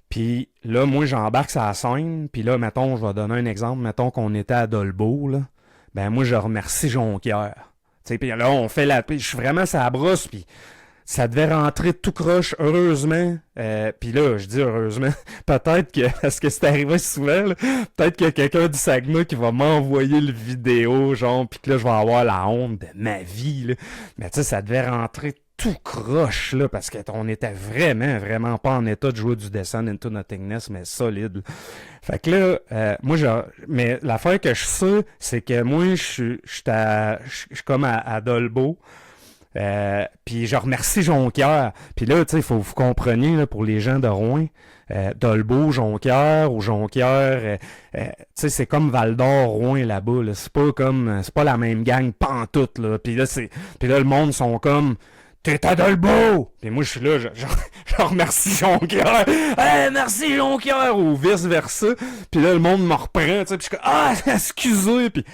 Puis là, moi, j'embarque sur la scène, puis là, mettons, je vais donner un exemple, mettons qu'on était à Dolbeau, là. Ben moi, je remercie Jonquière. Tu sais, puis là, on fait la... Je suis vraiment sur la brosse, puis... Ça devait rentrer tout croche, heureusement. Puis là, je dis heureusement. Peut-être que, parce que c'est arrivé souvent, là, peut-être qu'il y a quelqu'un du Saguenay qui va m'envoyer le vidéo, genre, puis que là, je vais avoir la honte de ma vie, là. Mais tu sais, ça devait rentrer tout croche, là, parce qu'on était vraiment pas en état de jouer du Descent into Nothingness, mais solide. Là. Fait que là, moi, mais l'affaire que je sais, c'est que moi, je suis comme à Dolbeau. Puis je remercie Jonquière. Puis là, tu sais, il faut que vous compreniez, là, pour les gens de Rouen, Dolbeau, Jonquière ou Jonquière, tu sais, c'est comme Val-d'Or, Rouen là-bas. Là. C'est pas la même gang pantoute, là. Puis là, le monde sont comme... T'es à Dolbeau! Puis moi, je suis là, je remercie Jonquière. Hey, merci Jonquière! Ou vice-versa. Puis là, le monde me reprend, tu sais, puis je suis comme, ah, excusez! Puis, tu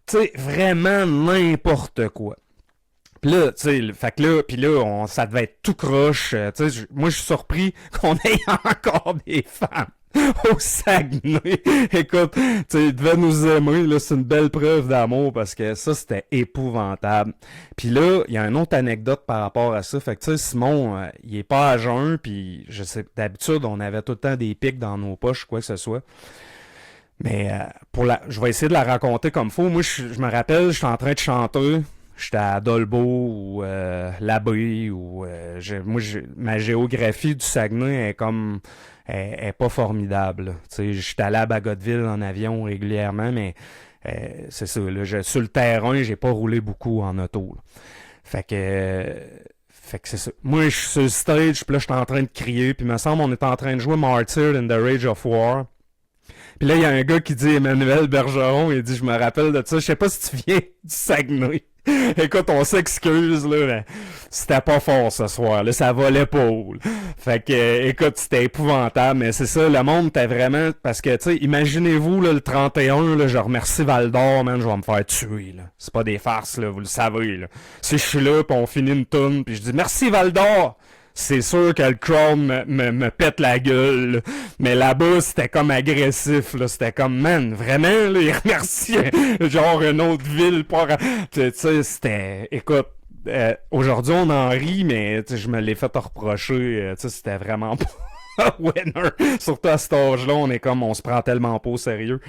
sais, vraiment n'importe quoi. Pis là, tu sais, fait que là, pis là, ça devait être tout croche. Tu sais, moi, je suis surpris qu'on ait encore des femmes au Saguenay. Écoute, tu sais, ils devaient nous aimer, là, c'est une belle preuve d'amour parce que ça, c'était épouvantable. Puis là, il y a une autre anecdote par rapport à ça. Fait que, tu sais, Simon, il est pas à jeun, puis je sais, d'habitude, on avait tout le temps des pics dans nos poches, quoi que ce soit. Mais je vais essayer de la raconter comme faut. Moi, je me rappelle, je suis en train de chanter. J'étais à Dolbeau ou Labbé ou ma géographie du Saguenay est comme est pas formidable. Tu sais, j'étais allé à Bagotville en avion régulièrement, mais c'est ça. Là, sur le terrain, j'ai pas roulé beaucoup en auto. Là. Fait que c'est ça. Moi, je suis sur le stage, puis là, je suis en train de crier, puis il me semble on est en train de jouer Martyr in the Rage of War. Puis là, il y a un gars qui dit Emmanuel Bergeron, il dit, je me rappelle de ça, je sais pas si tu viens du Saguenay. Écoute, on s'excuse, là, mais c'était pas fort ce soir, là, ça volait pas haut. Là. Fait que, écoute, c'était épouvantable, mais c'est ça, le monde était vraiment, parce que, tu sais, imaginez-vous, là, le 31, là, je remercie Val-d'Or, man, je vais me faire tuer, là. C'est pas des farces, là, vous le savez, là. Si je suis là, pis on finit une toune, pis je dis, merci Val-d'Or! C'est sûr que le crowd me pète la gueule, là. Mais là-bas, c'était comme agressif, là. C'était comme, man, vraiment, là, il remerciait, genre, une autre ville, tu sais, c'était, écoute, aujourd'hui, on en rit, mais, je me l'ai fait reprocher, tu sais, c'était vraiment pas... winner. Surtout à cet âge-là, on se prend tellement pas au sérieux.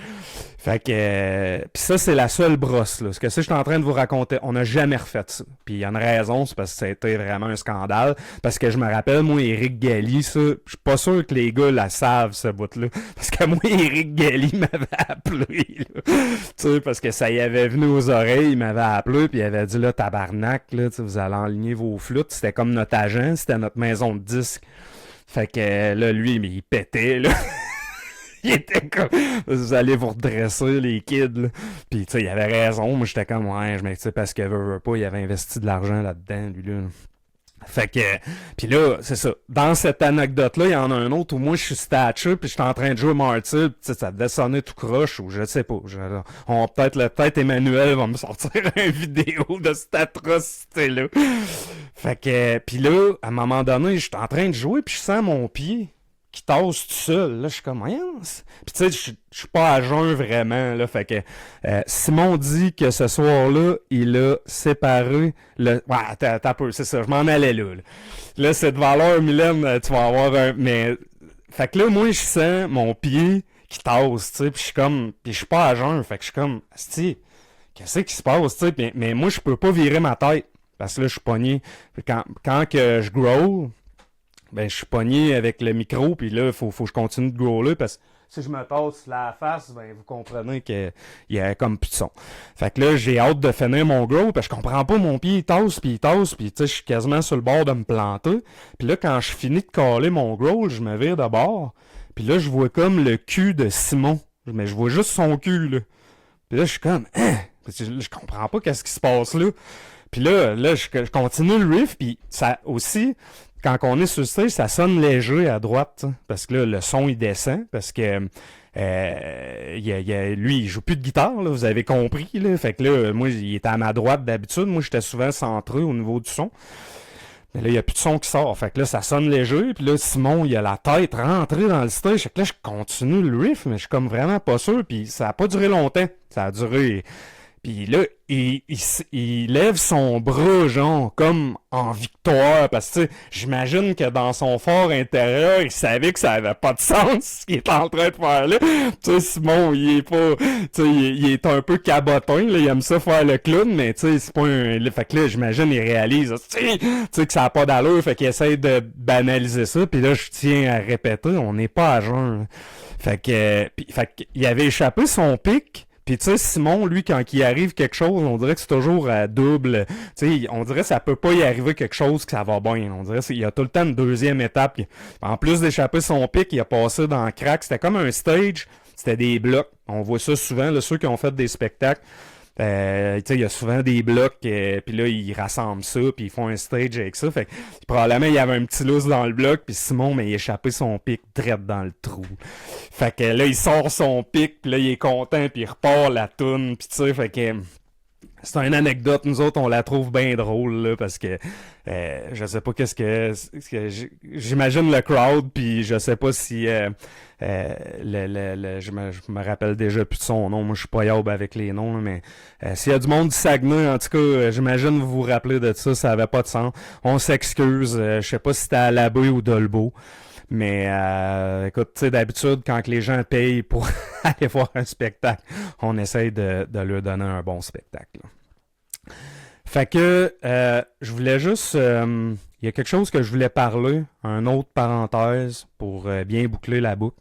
Fait que, pis ça, c'est la seule brosse, là. Ce que je suis en train de vous raconter, on n'a jamais refait ça. Puis il y a une raison, c'est parce que ça a été vraiment un scandale. Parce que je me rappelle, moi, Éric Galli, ça, je suis pas sûr que les gars la savent, ce bout-là. Parce que moi, Éric Galli m'avait appelé, là. Tu sais, parce que ça y avait venu aux oreilles, il m'avait appelé, puis il avait dit, là, tabarnak, là, tu sais, vous allez enligner vos flûtes. C'était comme notre agent, c'était notre maison de disques. Fait que, là, lui, mais il pétait, là. Il était comme, vous allez vous redresser, les kids, là. Puis, tu sais, il avait raison. Moi, j'étais comme, ouais, je m'excite parce que veut pas, il avait investi de l'argent là-dedans, lui, là. Fait que, puis là, c'est ça. Dans cette anecdote-là, il y en a un autre où moi, je suis statue, puis je suis en train de jouer Martyr, puis ça devait sonner tout croche, ou je sais pas. Peut-être Emmanuel va me sortir une vidéo de cette atrocité-là. Fait que, puis là, à un moment donné, je suis en train de jouer, puis je sens mon pied qui tasse tout seul. Là, je suis comme, rien. Puis tu sais, je suis pas à jeun vraiment, là. Fait que Simon dit que ce soir-là, il a séparé le... Ouais, t'as peu, c'est ça, je m'en allais là. Là, cette valeur, Mylène, tu vas avoir un... Mais... Fait que là, moi, je sens mon pied qui tasse, tu sais, puis je suis comme... Puis je suis pas à jeun, fait que je suis comme... Asti, qu'est-ce qui se passe, tu sais? Mais moi, je peux pas virer ma tête, parce que là, je suis pogné. Quand que je growl... Ben, je suis pogné avec le micro, puis là, faut que je continue de growler, parce que si je me tasse la face, ben, vous comprenez qu'il y a comme plus de son. Fait que là, j'ai hâte de finir mon grow, parce que je comprends pas, mon pied, il tasse, puis tu sais, je suis quasiment sur le bord de me planter. Puis là, quand je finis de caler mon grow, je me vire de bord, puis là, je vois comme le cul de Simon. Mais je vois juste son cul, là. Puis là, je suis comme, hein? Je comprends pas qu'est-ce qui se passe là. Puis là, je continue le riff, puis ça aussi... Quand on est sur le stage, ça sonne léger à droite, t'sais, parce que là, le son, il descend, parce que lui, il joue plus de guitare, là, vous avez compris, là. Fait que là, moi, il était à ma droite d'habitude. Moi, j'étais souvent centré au niveau du son. Mais là, il n'y a plus de son qui sort. Fait que là, ça sonne léger. Puis là, Simon, il a la tête rentrée dans le stage. Fait que là, je continue le riff, mais je suis comme vraiment pas sûr. Puis ça a pas duré longtemps. Ça a duré... Puis là, il lève son bras, genre, comme en victoire. Parce que, tu sais, j'imagine que dans son fort intérieur, il savait que ça avait pas de sens, ce qu'il est en train de faire là. Tu sais, Simon, il est pas... Tu sais, il est un peu cabotin, là. Il aime ça faire le clown, mais tu sais, c'est pas un... Fait que là, j'imagine, il réalise, tu sais, que ça a pas d'allure. Fait qu'il essaie de banaliser ça. Puis là, je tiens à répéter, on n'est pas à jeun. Fait que... il avait échappé son pic. Puis tu sais, Simon, lui, quand il arrive quelque chose, on dirait que c'est toujours à double. Tu sais, on dirait que ça peut pas y arriver quelque chose que ça va bien. On dirait qu'il y a tout le temps une deuxième étape. En plus d'échapper son pic, il a passé dans le crack. C'était comme un stage, c'était des blocs. On voit ça souvent, là, ceux qui ont fait des spectacles. Tu sais, il y a souvent des blocs, puis là, ils rassemblent ça, puis ils font un stage avec ça. Fait que probablement, il y avait un petit lousse dans le bloc, puis Simon, mais il a échappé son pic direct dans le trou. Fait que là, il sort son pic, puis là, il est content, puis il repart la toune, puis tu sais, fait que... C'est une anecdote, nous autres, on la trouve bien drôle, là, parce que je sais pas qu'est-ce que j'imagine le crowd, puis je sais pas si je me rappelle déjà plus de son nom. Moi, je suis pas yob avec les noms, là, mais s'il y a du monde du Saguenay, en tout cas, j'imagine vous vous rappelez de ça avait pas de sens. On s'excuse, je sais pas si c'était à Labé ou Dolbeau. Mais écoute, tu sais, d'habitude, quand les gens payent pour aller voir un spectacle, on essaye de leur donner un bon spectacle. Fait que je voulais juste... Il y a quelque chose que je voulais parler, un autre parenthèse pour bien boucler la boucle.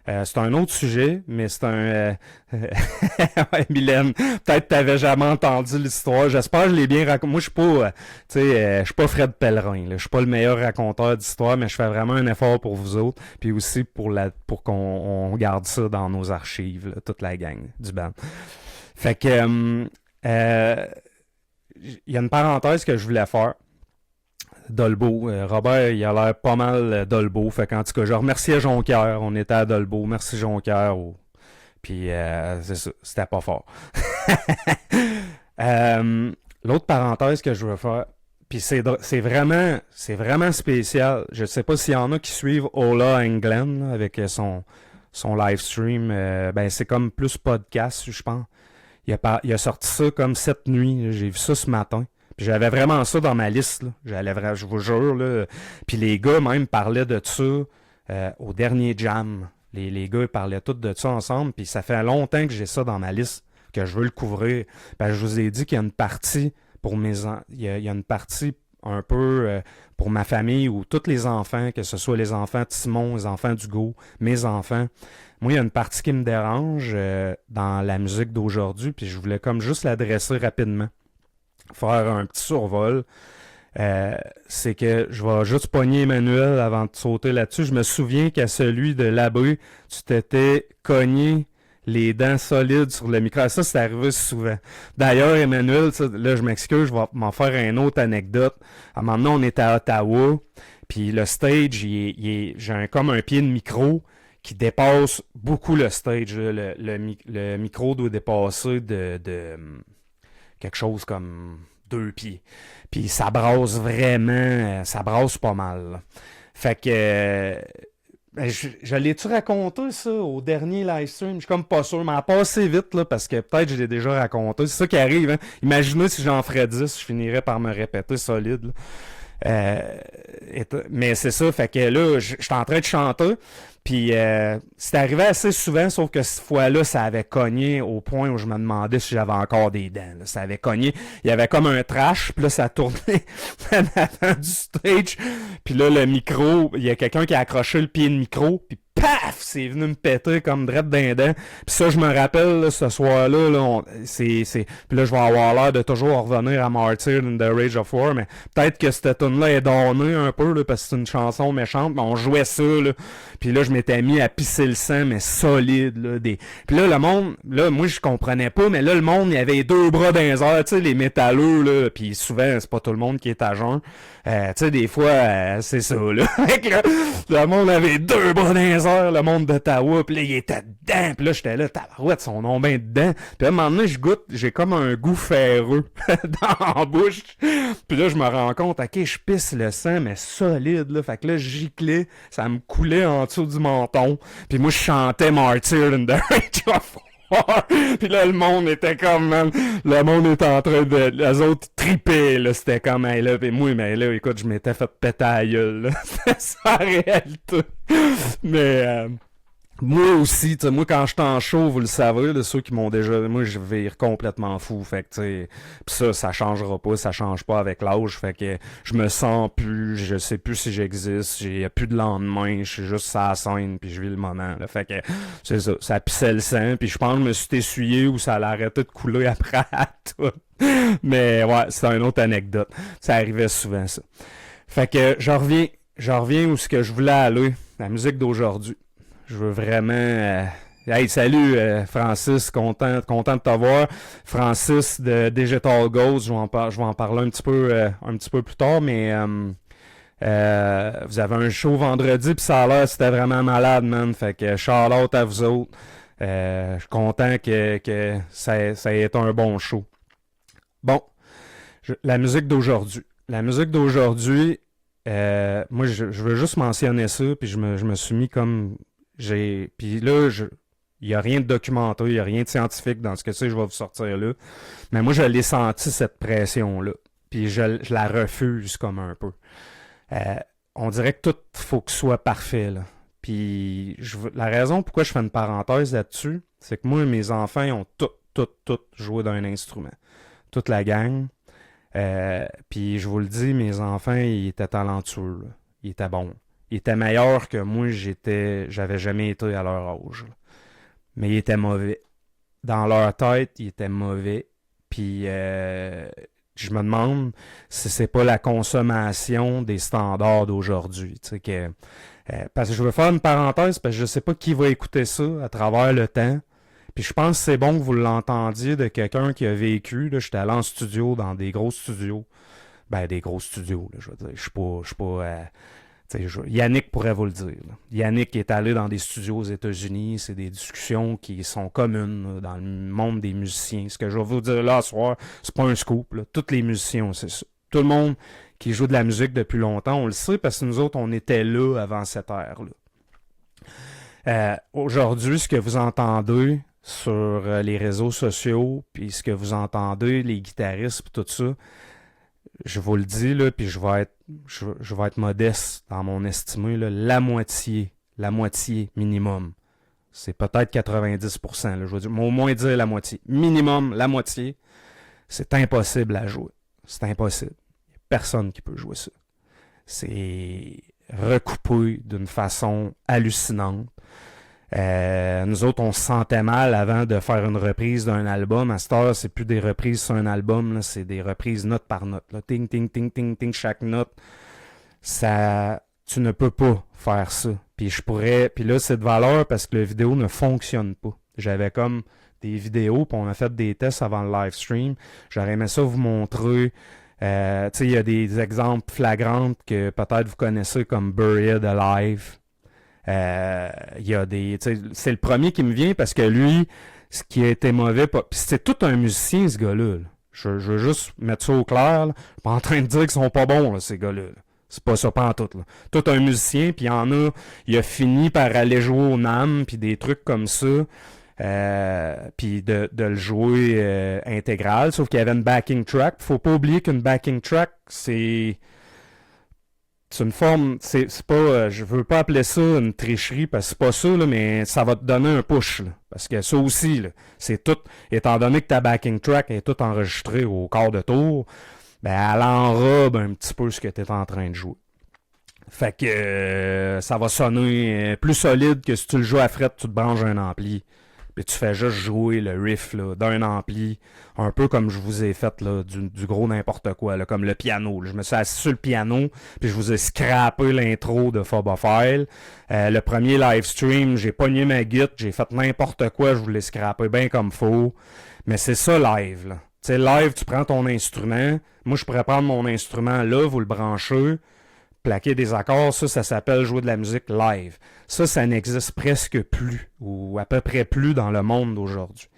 C'est un autre sujet, mais c'est un... ouais, Mylène, peut-être t'avais jamais entendu l'histoire. J'espère que je l'ai bien raconté. Moi, je suis pas... tu sais, je suis pas Fred Pellerin. Là. Je suis pas le meilleur raconteur d'histoire, mais je fais vraiment un effort pour vous autres. Puis aussi pour qu'on garde ça dans nos archives, là, toute la gang du band. Fait que... il y a une parenthèse que je voulais faire. Dolbeau. Robert, il a l'air pas mal Dolbeau. Fait qu'en tout cas, je remerciais Jonquière. On était à Dolbeau. Merci Jonquière. Puis, c'est ça. C'était pas fort. L'autre parenthèse que je veux faire, puis c'est vraiment spécial. Je sais pas s'il y en a qui suivent Ola England là, avec son live stream. Ben, c'est comme plus podcast, je pense. Il a sorti ça comme cette nuit. J'ai vu ça ce matin. Puis j'avais vraiment ça dans ma liste. Là. Je vous jure. Là. Puis les gars même parlaient de ça au dernier jam. Les gars ils parlaient tous de ça ensemble, puis ça fait longtemps que j'ai ça dans ma liste, que je veux le couvrir. Ben, je vous ai dit qu'il y a une partie pour il y a une partie un peu pour ma famille ou tous les enfants, que ce soit les enfants de Simon, les enfants d'Hugo, mes enfants. Moi, il y a une partie qui me dérange dans la musique d'aujourd'hui, puis je voulais comme juste l'adresser rapidement, faire un petit survol. C'est que je vais juste pogner Emmanuel avant de sauter là-dessus. Je me souviens qu'à celui de Labru, tu t'étais cogné les dents solides sur le micro. Ça, c'est arrivé souvent. D'ailleurs, Emmanuel, ça, là, je m'excuse, je vais m'en faire une autre anecdote. À un moment donné, on était à Ottawa, puis le stage, j'ai comme un pied de micro qui dépasse beaucoup le stage. Le micro doit dépasser de quelque chose comme 2 pieds. Puis ça brasse vraiment, ça brasse pas mal. Là. Fait que je l'ai-tu raconté ça au dernier live stream? Je suis comme pas sûr, mais à passer vite là, parce que peut-être je l'ai déjà raconté. C'est ça qui arrive, hein? Imaginez si j'en ferais 10, je finirais par me répéter solide. Là. Mais c'est ça, fait que là, j'étais en train de chanter. Puis c'est arrivé assez souvent, sauf que cette fois-là, ça avait cogné au point où je me demandais si j'avais encore des dents. Là. Ça avait cogné. Il y avait comme un trash, puis là, ça tournait en avant du stage. Puis là, le micro, il y a quelqu'un qui a accroché le pied de micro, puis paf! C'est venu me péter comme drette d'un dent. Puis ça, je me rappelle, là, ce soir-là, là, puis là, je vais avoir l'air de toujours revenir à Martyr in the Rage of War, mais peut-être que cette tune-là est donnée un peu, là, parce que c'est une chanson méchante, mais on jouait ça, là. Puis là, je m'étais mis à pisser le sang, mais solide, là. Puis là, le monde, là, moi, je comprenais pas, mais là, le monde, il y avait 2 bras dans les airs, tu sais, les métalleux, là. Puis souvent, c'est pas tout le monde qui est à jeun. Tu sais, des fois, c'est ça, là. Le monde avait 2 bras dans les airs, le monde d'Ottawa, puis là, il était dedans. Puis là, j'étais là, tabarouette, son nom ben dedans. Puis à un moment donné, je goûte, j'ai comme un goût ferreux dans la bouche. Puis là, je me rends compte, ok, je pisse le sang, mais solide, là. Fait que là, je giclais, ça me coulait en dessous du menton. Puis moi, je chantais Martyr in the Rage of War. Puis là, le monde était comme, man, le monde était en train de, les autres tripaient, là, c'était comme, hey, là, pis moi, mais là, écoute, je m'étais fait péter à la gueule, là. C'était ça, en réalité. Mais, moi aussi, tu sais, moi quand j'étais en show, vous le savez, là, ceux qui m'ont déjà, moi je vire complètement fou, fait que tu sais, pis ça changera pas, ça change pas avec l'âge, fait que je me sens plus, je sais plus si j'existe, j'ai plus de lendemain, je suis juste sur la scène puis je vis le moment, là, fait que c'est ça, ça pissait le sang, puis je pense que je me suis essuyé ou ça allait arrêter de couler après à tout. Mais ouais, c'est une autre anecdote, ça arrivait souvent ça. Fait que je reviens où ce que je voulais aller, la musique d'aujourd'hui. Je veux vraiment... Hey, salut Francis, content de te voir. Francis de Digital Ghost, je vais en parler un petit peu plus tard, mais vous avez un show vendredi, puis ça a l'air c'était vraiment malade, man. Fait que shout out à vous autres. Je suis content que ça ait été un bon show. Bon, la musique d'aujourd'hui. La musique d'aujourd'hui, moi je veux juste mentionner ça, puis je me suis mis comme... Puis là, il n'y a rien de documenté, il n'y a rien de scientifique dans ce que je vais vous sortir là. Mais moi, je l'ai senti, cette pression-là. Puis je la refuse comme un peu. On dirait que tout faut que ce soit parfait, là. Puis la raison pourquoi je fais une parenthèse là-dessus, c'est que moi, mes enfants, ils ont tout joué d'un instrument. Toute la gang. Puis je vous le dis, mes enfants, ils étaient talentueux, là. Ils étaient bons. Ils étaient meilleurs que moi, j'avais jamais été à leur âge. Là. Mais ils étaient mauvais. Dans leur tête, ils étaient mauvais. Puis je me demande si c'est pas la consommation des standards d'aujourd'hui. Parce que je veux faire une parenthèse, parce que je sais pas qui va écouter ça à travers le temps. Puis je pense que c'est bon que vous l'entendiez de quelqu'un qui a vécu. Là, j'étais allé en studio, dans des gros studios. Ben, des gros studios, là, je veux dire. Je suis pas Yannick pourrait vous le dire. Là. Yannick est allé dans des studios aux États-Unis. C'est des discussions qui sont communes là, dans le monde des musiciens. Ce que je vais vous dire là ce soir, c'est pas un scoop. Là. Tous les musiciens, c'est ça. Tout le monde qui joue de la musique depuis longtemps, on le sait parce que nous autres, on était là avant cette ère-là. Aujourd'hui, ce que vous entendez sur les réseaux sociaux, puis ce que vous entendez, les guitaristes, puis tout ça, je vous le dis, là, puis je vais être modeste dans mon estimé, là, la moitié La moitié minimum. C'est peut-être 90%, là, je veux dire, mais au moins dire la moitié. Minimum, la moitié. C'est impossible à jouer. C'est impossible. Il n'y a personne qui peut jouer ça. C'est recoupé d'une façon hallucinante. Nous autres, on se sentait mal avant de faire une reprise d'un album. À cette heure, c'est plus des reprises sur un album, là, c'est des reprises note par note. Là. Ting, ting, ting, ting, ting, chaque note. Ça, tu ne peux pas faire ça. Puis là, c'est de valeur parce que la vidéo ne fonctionne pas. J'avais comme des vidéos, puis on a fait des tests avant le live stream. J'aurais aimé ça vous montrer. Tu sais, il y a des exemples flagrants que peut-être vous connaissez comme Buried Alive. Il y a des, c'est le premier qui me vient parce que lui, ce qui a été mauvais, puis c'est tout un musicien ce gars-là. Là. Je veux juste mettre ça au clair. Là. Je suis pas en train de dire qu'ils sont pas bons là, ces gars-là. Là. C'est pas ça pas en tout. Là. Tout un musicien, puis il a fini par aller jouer au NAM, puis des trucs comme ça. Puis de le jouer intégral, sauf qu'il y avait une backing track. Faut pas oublier qu'une backing track, c'est une forme, c'est pas, je veux pas appeler ça une tricherie parce que c'est pas ça, là, mais ça va te donner un push, là, parce que ça aussi, là, c'est tout, étant donné que ta backing track est tout enregistrée au quart de tour, ben elle enrobe un petit peu ce que tu es en train de jouer. Fait que ça va sonner plus solide que si tu le joues à fret, tu te branches un ampli. Puis tu fais juste jouer le riff là, d'un ampli, un peu comme je vous ai fait là, du gros n'importe quoi, là, comme le piano. Là. Je me suis assis sur le piano, puis je vous ai scrappé l'intro de Phobophile. Le premier live stream, j'ai pogné ma guitare, j'ai fait n'importe quoi, je vous l'ai scrappé bien comme faux. Mais c'est ça live. Là. Tu sais, live, tu prends ton instrument. Moi, je pourrais prendre mon instrument là, vous le branchez, plaquer des accords, ça s'appelle jouer de la musique live. Ça n'existe presque plus, ou à peu près plus dans le monde d'aujourd'hui.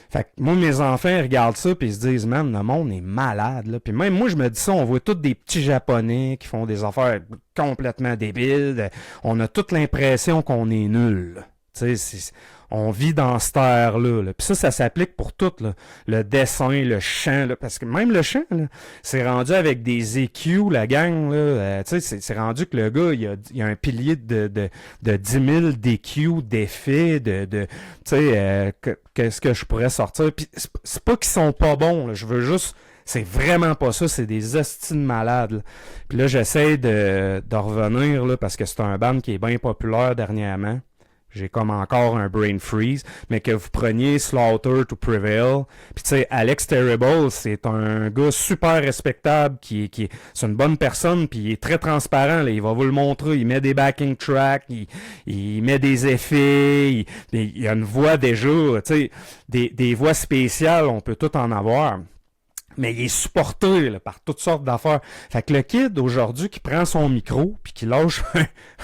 Fait que moi, mes enfants, ils regardent ça, puis ils se disent, man, le monde est malade, là. Puis même moi, je me dis ça, on voit tous des petits Japonais qui font des affaires complètement débiles. On a toute l'impression qu'on est nuls. Tu sais, on vit dans cette ère-là. Là. Puis ça s'applique pour tout. Là. Le dessin, le chant. Là, parce que même le chant, là, c'est rendu avec des EQ, la gang. Là, c'est rendu que le gars, il a un pilier de 10 000 d'EQ, d'effets, qu'est-ce que je pourrais sortir. Puis c'est pas qu'ils sont pas bons. Là, je veux juste... C'est vraiment pas ça, c'est des hosties de malades. Là. Puis là, j'essaie de revenir là, parce que c'est un band qui est bien populaire dernièrement. J'ai comme encore un brain freeze, mais que vous preniez Slaughter to Prevail. Puis tu sais, Alex Terrible, c'est un gars super respectable, c'est une bonne personne, puis il est très transparent. Là, il va vous le montrer, il met des backing tracks, il met des effets, il a une voix déjà, tu sais, des voix spéciales, on peut tout en avoir. Mais il est supporté là, par toutes sortes d'affaires. Fait que le kid, aujourd'hui, qui prend son micro puis qui lâche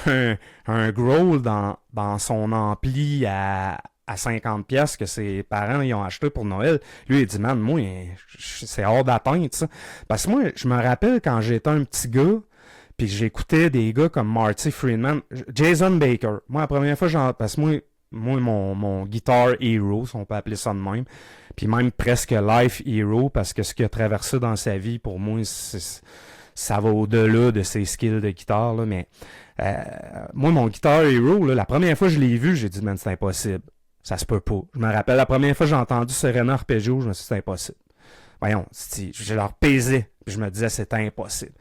un growl dans son ampli à 50$ que ses parents ils ont acheté pour Noël, lui, il dit, man, moi, c'est hors d'atteinte, ça. Parce que moi, je me rappelle quand j'étais un petit gars, puis j'écoutais des gars comme Marty Friedman, Jason Baker. Moi, la première fois, parce que moi, mon guitar hero, si on peut appeler ça de même, puis même presque life hero, parce que ce qu'il a traversé dans sa vie, pour moi, ça va au-delà de ses skills de guitare, là, mais moi, mon guitar hero, là, la première fois que je l'ai vu, j'ai dit, man, c'est impossible. Ça se peut pas. Je me rappelle, la première fois que j'ai entendu Serena Arpeggio, je me suis dit, c'est impossible. Voyons, je leur pesais, puis je me disais, c'est impossible.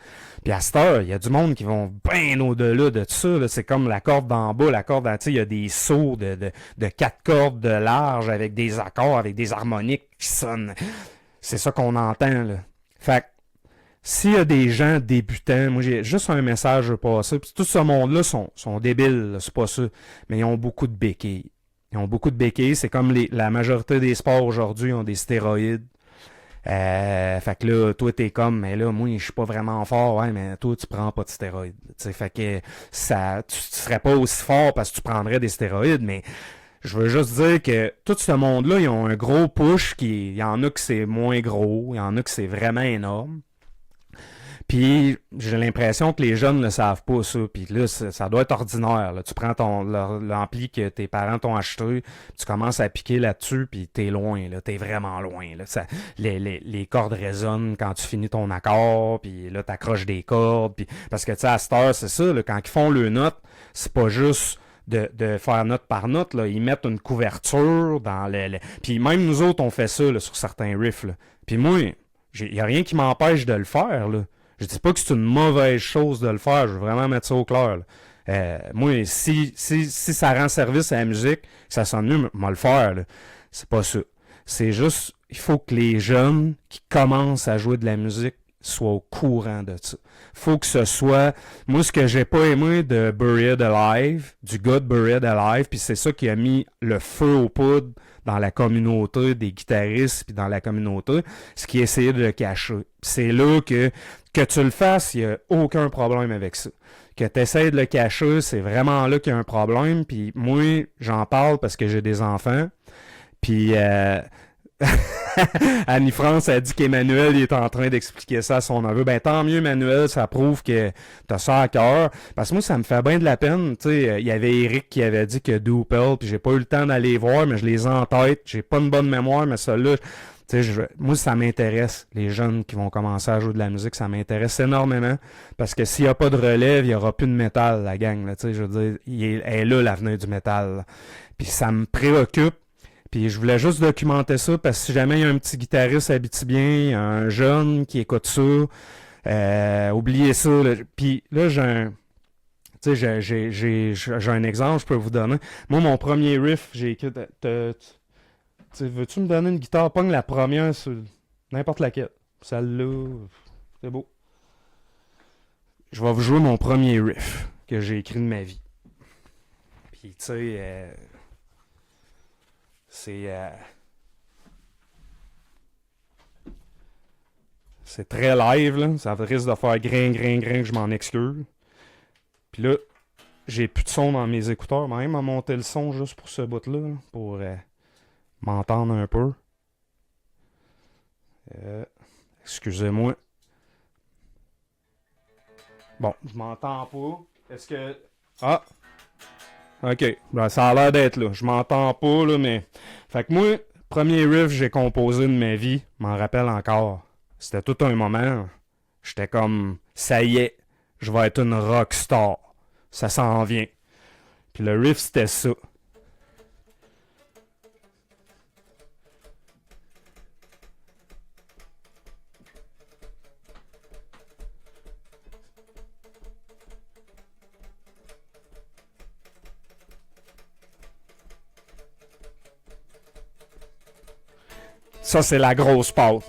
Puis à cette heure, il y a du monde qui vont bien au-delà de ça. Là. C'est comme la corde d'en bas, la corde, tu sais, il y a des sauts de 4 cordes de large avec des accords, avec des harmoniques qui sonnent. C'est ça qu'on entend, là. Fait que, s'il y a des gens débutants, moi j'ai juste un message à passer. Puis tout ce monde-là sont débiles, là, c'est pas ça. Mais ils ont beaucoup de béquilles. Ils ont beaucoup de béquilles. C'est comme la majorité des sports aujourd'hui ont des stéroïdes. Fait que là, toi t'es comme, mais là, moi je suis pas vraiment fort, ouais, mais toi tu prends pas de stéroïdes. T'sais, fait que tu serais pas aussi fort parce que tu prendrais des stéroïdes, mais je veux juste dire que tout ce monde-là, ils ont un gros push il y en a que c'est moins gros, il y en a que c'est vraiment énorme. Puis j'ai l'impression que les jeunes ne savent pas ça. Puis là, ça doit être ordinaire. Là. Tu prends l'ampli que tes parents t'ont acheté, tu commences à piquer là-dessus, puis t'es loin. Là, t'es vraiment loin. Là. Les cordes résonnent quand tu finis ton accord, puis là, t'accroches des cordes. Puis parce que tu sais, à cette heure, c'est ça, là, quand ils font le note, c'est pas juste de faire note par note, là. Ils mettent une couverture dans Puis même nous autres, on fait ça là, sur certains riffs. Là. Puis moi, il n'y a rien qui m'empêche de le faire. Là. Je dis pas que c'est une mauvaise chose de le faire. Je veux vraiment mettre ça au clair. Là. Moi, si ça rend service à la musique, ça sonne mieux, moi le faire. Là. C'est pas ça. C'est juste, il faut que les jeunes qui commencent à jouer de la musique soient au courant de ça. Faut que ce soit... Moi, ce que j'ai pas aimé de Buried Alive, du gars de Buried Alive, puis c'est ça qui a mis le feu aux poudres dans la communauté des guitaristes, puis dans la communauté, ce qui essayait de le cacher. C'est là que tu le fasses, il n'y a aucun problème avec ça. Que tu essaies de le cacher, c'est vraiment là qu'il y a un problème, puis moi, j'en parle parce que j'ai des enfants, puis... Annie-France a dit qu'Emmanuel il est en train d'expliquer ça à son neveu. Ben tant mieux, Emmanuel, ça prouve que t'as ça à cœur. Parce que moi, ça me fait bien de la peine. Tu sais, il y avait Eric qui avait dit que Doopel, puis j'ai pas eu le temps d'aller voir, mais je les ai en tête. J'ai pas une bonne mémoire, mais celle-là, moi, ça m'intéresse. Les jeunes qui vont commencer à jouer de la musique, ça m'intéresse énormément. Parce que s'il y a pas de relève, il y aura plus de métal, la gang. Là, je veux dire, elle est là l'avenir du métal. Là. Puis ça me préoccupe. Puis je voulais juste documenter ça parce que si jamais il y a un petit guitariste habitibien, un jeune qui écoute ça, oubliez ça. Là. Puis là, j'ai un exemple, je peux vous donner. Moi, mon premier riff, j'ai écrit... veux-tu me donner une guitare? Pogne la première sur n'importe laquelle. Celle-là, c'est beau. Je vais vous jouer mon premier riff que j'ai écrit de ma vie. Puis tu sais... C'est très live, là. Ça risque de faire grain, je m'en excuse. Puis là, j'ai plus de son dans mes écouteurs. Même à monter le son juste pour ce bout-là, là, pour m'entendre un peu. Excusez-moi. Bon, je m'entends pas. Est-ce que... Ah! OK, ben, ça a l'air d'être là. Je m'entends pas, là, mais... Fait que moi, premier riff que j'ai composé de ma vie, m'en rappelle encore. C'était tout un moment. J'étais comme, ça y est, je vais être une rockstar. Ça s'en vient. Puis le riff, c'était ça. Ça, c'est la grosse pâte.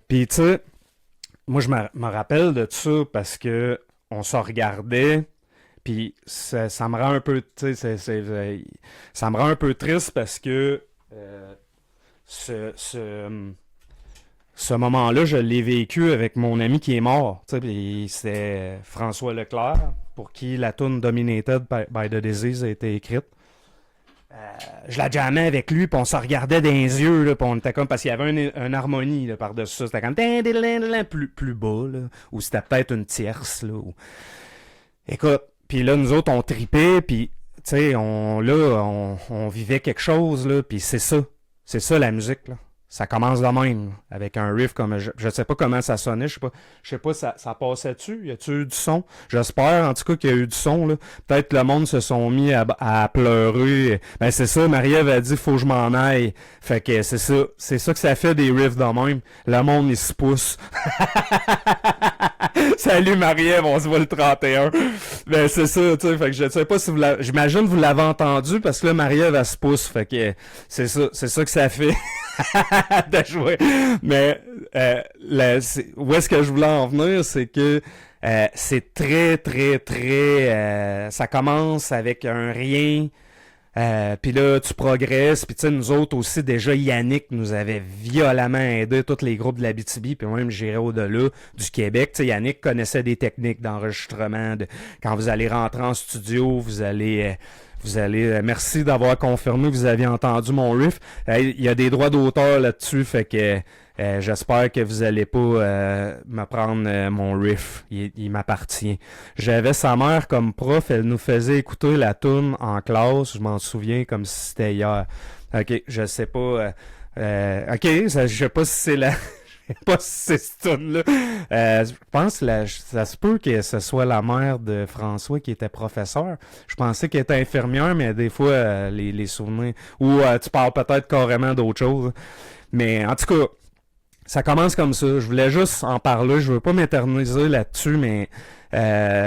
Puis, tu sais, moi, je me rappelle de ça parce que on se regardait, puis ça me rend un peu, tu sais, ça me rend un peu triste parce que ce moment-là, je l'ai vécu avec mon ami qui est mort. Tu sais, c'est François Leclerc, pour qui la tune Dominated by the Disease a été écrite. Je la jammais avec lui, puis on se regardait dans les yeux, là, puis on était comme, parce qu'il y avait une harmonie là, par-dessus ça. C'était comme plus bas, là, ou c'était peut-être une tierce. Là, ou... Écoute, puis là, nous autres, on tripait, puis tu sais, on vivait quelque chose, là, puis c'est ça la musique, là. Ça commence de même, avec un riff comme... Je sais pas comment ça sonnait, je sais pas ça passait-tu? Y a-tu eu du son? J'espère, en tout cas, qu'il y a eu du son, là. Peut-être que le monde se sont mis à pleurer. Ben, c'est ça, Marie-Ève a dit, faut que je m'en aille. Fait que c'est ça que ça fait des riffs de même. Le monde, il se pousse. Salut Marie-Ève, on se voit le 31. Ben, c'est ça, tu sais. Fait que je sais pas si j'imagine que vous l'avez entendu, parce que là, Marie-Ève, elle se pousse. Fait que c'est ça que ça fait. De jouer. Mais où est-ce que je voulais en venir, c'est que c'est très, très, très... ça commence avec un rien, puis là, tu progresses, puis tu sais, nous autres aussi, déjà, Yannick nous avait violemment aidé, tous les groupes de l'Abitibi, puis même j'irais au-delà du Québec. Tu sais, Yannick connaissait des techniques d'enregistrement, quand vous allez rentrer en studio, vous allez, merci d'avoir confirmé que vous aviez entendu mon riff. Il y a des droits d'auteur là-dessus, fait que j'espère que vous allez pas me prendre mon riff. Il m'appartient. J'avais sa mère comme prof, elle nous faisait écouter la tune en classe, je m'en souviens comme si c'était hier. Ok, je sais pas. Ok, je sais pas si c'est la... pas si c'est cette tune-là. Je pense que ça se peut que ce soit la mère de François qui était professeur. Je pensais qu'elle était infirmière, mais des fois, les souvenirs... Ou tu parles peut-être carrément d'autre chose. Mais en tout cas, ça commence comme ça. Je voulais juste en parler. Je veux pas m'éterniser là-dessus, mais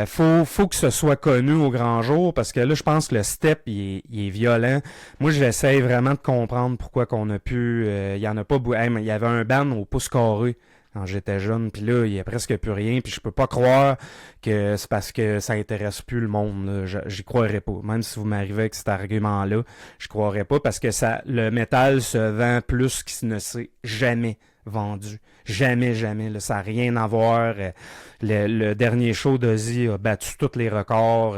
faut que ce soit connu au grand jour parce que là, je pense que le step, il est violent. Moi, j'essaie vraiment de comprendre pourquoi qu'on a pu... Il y en a pas... Hey, mais il y avait un band au pouce carré quand j'étais jeune, puis là, il y a presque plus rien, puis je peux pas croire que c'est parce que ça intéresse plus le monde, là. J'y croirais pas. Même si vous m'arrivez avec cet argument-là, je croirais pas parce que le métal se vend plus qu'il ne s'est jamais vendu. Jamais, jamais. Là, ça n'a rien à voir. Le dernier show d'Ozzy a battu tous les records.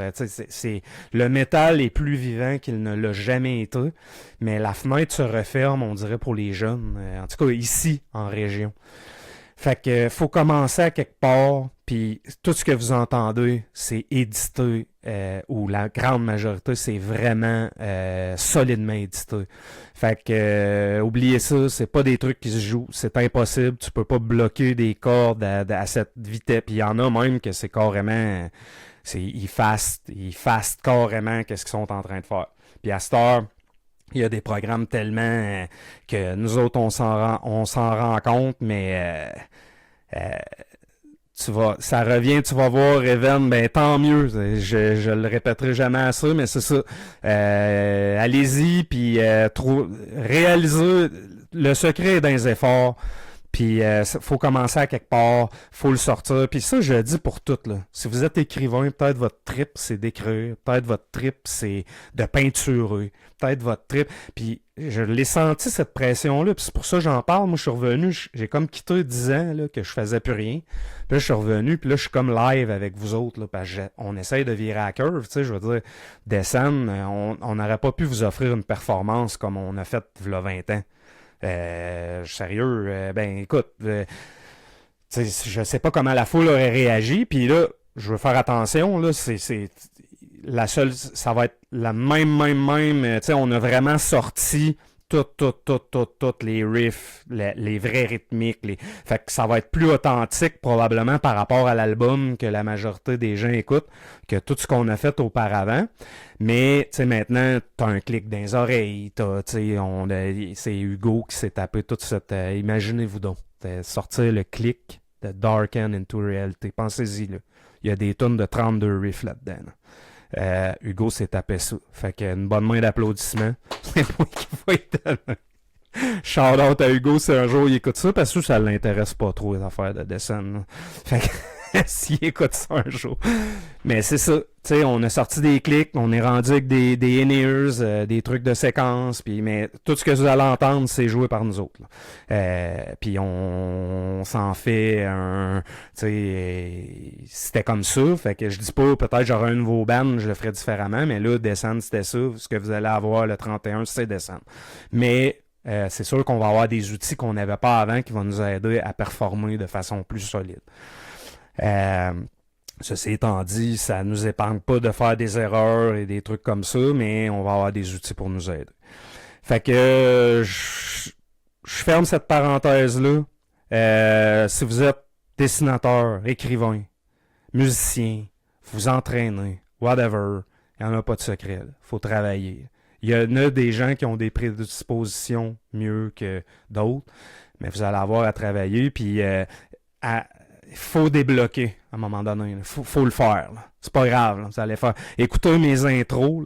Le métal est plus vivant qu'il ne l'a jamais été, mais la fenêtre se referme, on dirait, pour les jeunes. En tout cas, ici, en région. Fait que faut commencer à quelque part, puis tout ce que vous entendez, c'est édité, ou la grande majorité, c'est vraiment solidement édité. Fait que oubliez ça, c'est pas des trucs qui se jouent, c'est impossible, tu peux pas bloquer des cordes à cette vitesse. Puis il y en a même que c'est carrément, ils fastent carrément qu'est-ce qu'ils sont en train de faire. Puis à cette heure, il y a des programmes tellement que nous autres, on s'en rend compte, mais ça revient, tu vas voir, Evan, ben tant mieux. Je le répéterai jamais assez, mais c'est ça. Allez-y, puis réalisez. Le secret est dans les efforts. Puis faut commencer à quelque part, faut le sortir. Puis ça, je le dis pour tout, là. Si vous êtes écrivain, peut-être votre trip, c'est d'écrire. Peut-être votre trip, c'est de peinturer. Peut-être votre trip. Puis je l'ai senti, cette pression-là. Puis c'est pour ça que j'en parle. Moi, je suis revenu. J'ai comme quitté 10 ans là, que je faisais plus rien. Puis là, je suis revenu. Puis là, je suis comme live avec vous autres. Là, parce on essaye de virer à curve. Tu sais, je veux dire, descendre, on n'aurait pas pu vous offrir une performance comme on a fait il y a 20 ans. Sérieux, ben écoute, je sais pas comment la foule aurait réagi, puis là, je veux faire attention, là, c'est la seule, ça va être la même, tu sais, on a vraiment sorti toutes les riffs, les vrais rythmiques, fait que ça va être plus authentique probablement par rapport à l'album que la majorité des gens écoutent, que tout ce qu'on a fait auparavant. Mais tu sais, maintenant, t'as un clic dans les oreilles, c'est Hugo qui s'est tapé toute cette... imaginez-vous donc, sortir le clic de Darken into Reality. Pensez-y, là. Il y a des tonnes de 32 riffs là-dedans. Là. Hugo s'est tapé ça. Fait qu'une bonne main d'applaudissements. C'est moi qui va être... Shout out à Hugo si un jour il écoute ça, parce que ça l'intéresse pas trop les affaires de descendre. Fait que s'il écoute ça un jour. Mais c'est ça, tu sais, on a sorti des clics, on est rendu avec des in-ears, des trucs de séquence, mais tout ce que vous allez entendre, c'est joué par nous autres. Puis on s'en fait un... Tu sais, c'était comme ça, fait que je dis pas, peut-être j'aurai un nouveau band, je le ferai différemment, mais là, descendre, c'était ça. Ce que vous allez avoir le 31, c'est descendre. Mais... c'est sûr qu'on va avoir des outils qu'on n'avait pas avant qui vont nous aider à performer de façon plus solide. Ceci étant dit, ça ne nous épargne pas de faire des erreurs et des trucs comme ça, mais on va avoir des outils pour nous aider. Fait que je ferme cette parenthèse-là. Si vous êtes dessinateur, écrivain, musicien, vous entraînez, whatever, il n'y en a pas de secret. Il faut travailler. Il y en a des gens qui ont des prédispositions mieux que d'autres, mais vous allez avoir à travailler, puis il faut débloquer à un moment donné. Il faut le faire. Là. C'est pas grave. Là. Vous allez faire. Écoutez mes intros,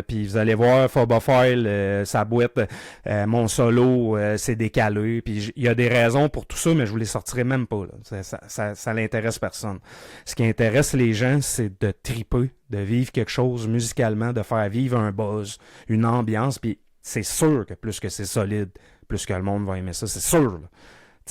puis vous allez voir Phobophile, sa boîte, mon solo, c'est décalé. Puis il y a des raisons pour tout ça, mais je vous les sortirai même pas. Là. Ça l'intéresse personne. Ce qui intéresse les gens, c'est de triper, de vivre quelque chose musicalement, de faire vivre un buzz, une ambiance. Puis c'est sûr que plus que c'est solide, plus que le monde va aimer ça. C'est sûr. Là.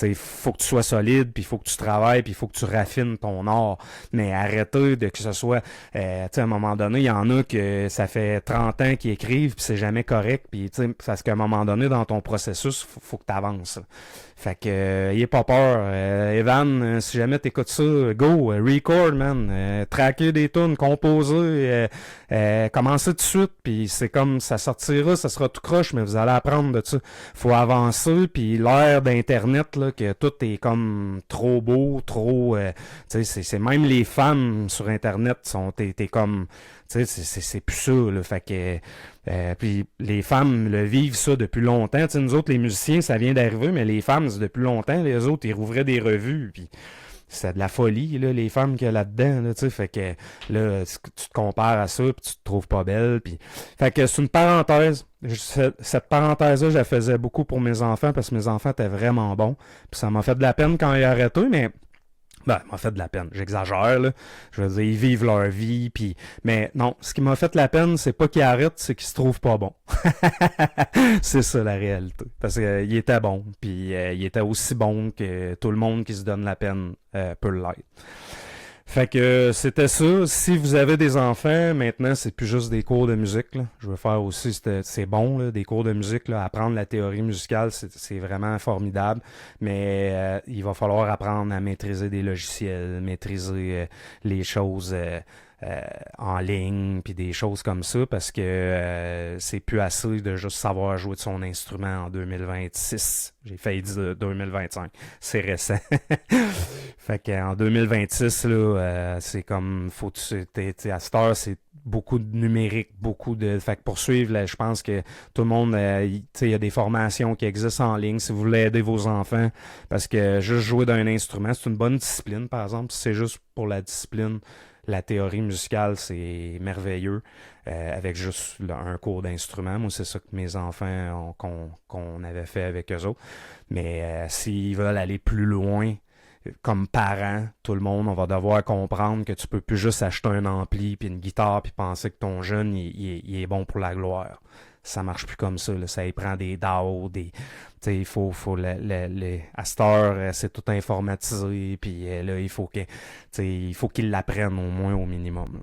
Il faut que tu sois solide, puis il faut que tu travailles, puis il faut que tu raffines ton art. Mais arrêtez de que ce soit... à un moment donné, il y en a que ça fait 30 ans qu'ils écrivent, puis c'est jamais correct. Puis parce qu'à un moment donné, dans ton processus, faut que tu avances. Fait que, ayez pas peur. Evan, si jamais t'écoutes ça, go, record, man. Traquer des tunes, composer, commencer tout de suite, puis c'est comme, ça sortira, ça sera tout croche, mais vous allez apprendre de ça. Faut avancer, puis l'ère d'Internet, là, là, que tout est comme trop beau, trop... tu sais, c'est même les femmes sur Internet sont... T'es comme... Tu sais, c'est plus ça, là. Fait que... puis les femmes le vivent ça depuis longtemps. Tu sais, nous autres, les musiciens, ça vient d'arriver, mais les femmes, c'est depuis longtemps. Les autres, ils rouvraient des revues, puis... C'est de la folie, là, les femmes qu'il y a là-dedans, là, tu sais, fait que là, tu te compares à ça, puis tu te trouves pas belle, puis... Fait que c'est une parenthèse. Cette parenthèse-là, je la faisais beaucoup pour mes enfants, parce que mes enfants étaient vraiment bons, puis ça m'a fait de la peine quand ils ont arrêté, mais... Ben, m'a fait de la peine. J'exagère, là. Je veux dire, ils vivent leur vie, puis... Mais non, ce qui m'a fait de la peine, c'est pas qu'ils arrêtent, c'est qu'ils se trouvent pas bons. C'est ça, la réalité. Parce qu'il était bon, puis il était aussi bon que tout le monde qui se donne la peine peut l'être. Fait que c'était ça. Si vous avez des enfants, maintenant, c'est plus juste des cours de musique, là. Je veux faire aussi, c'est bon, là, des cours de musique, là. Apprendre la théorie musicale, c'est vraiment formidable. Mais il va falloir apprendre à maîtriser des logiciels, maîtriser les choses en ligne, puis des choses comme ça, parce que c'est plus assez de juste savoir jouer de son instrument en 2026. J'ai failli dire 2025. C'est récent. Fait qu'en 2026, là, c'est comme, faut à cette heure, c'est beaucoup de numérique, beaucoup de... Fait que pour suivre, là, je pense que tout le monde, il y a des formations qui existent en ligne si vous voulez aider vos enfants, parce que juste jouer d'un instrument, c'est une bonne discipline, par exemple. Si c'est juste pour la discipline, la théorie musicale, c'est merveilleux, avec juste un cours d'instrument. Moi, c'est ça que mes enfants qu'on avait fait avec eux autres. Mais s'ils veulent aller plus loin, comme parents, tout le monde, on va devoir comprendre que tu peux plus juste acheter un ampli puis une guitare puis penser que ton jeune, il est bon pour la gloire. Ça marche plus comme ça, là. Ça y prend des DAO, des... Tu sais, il faut à cette heure, c'est tout informatisé, puis là, il faut qu'ils l'apprennent au moins au minimum, là.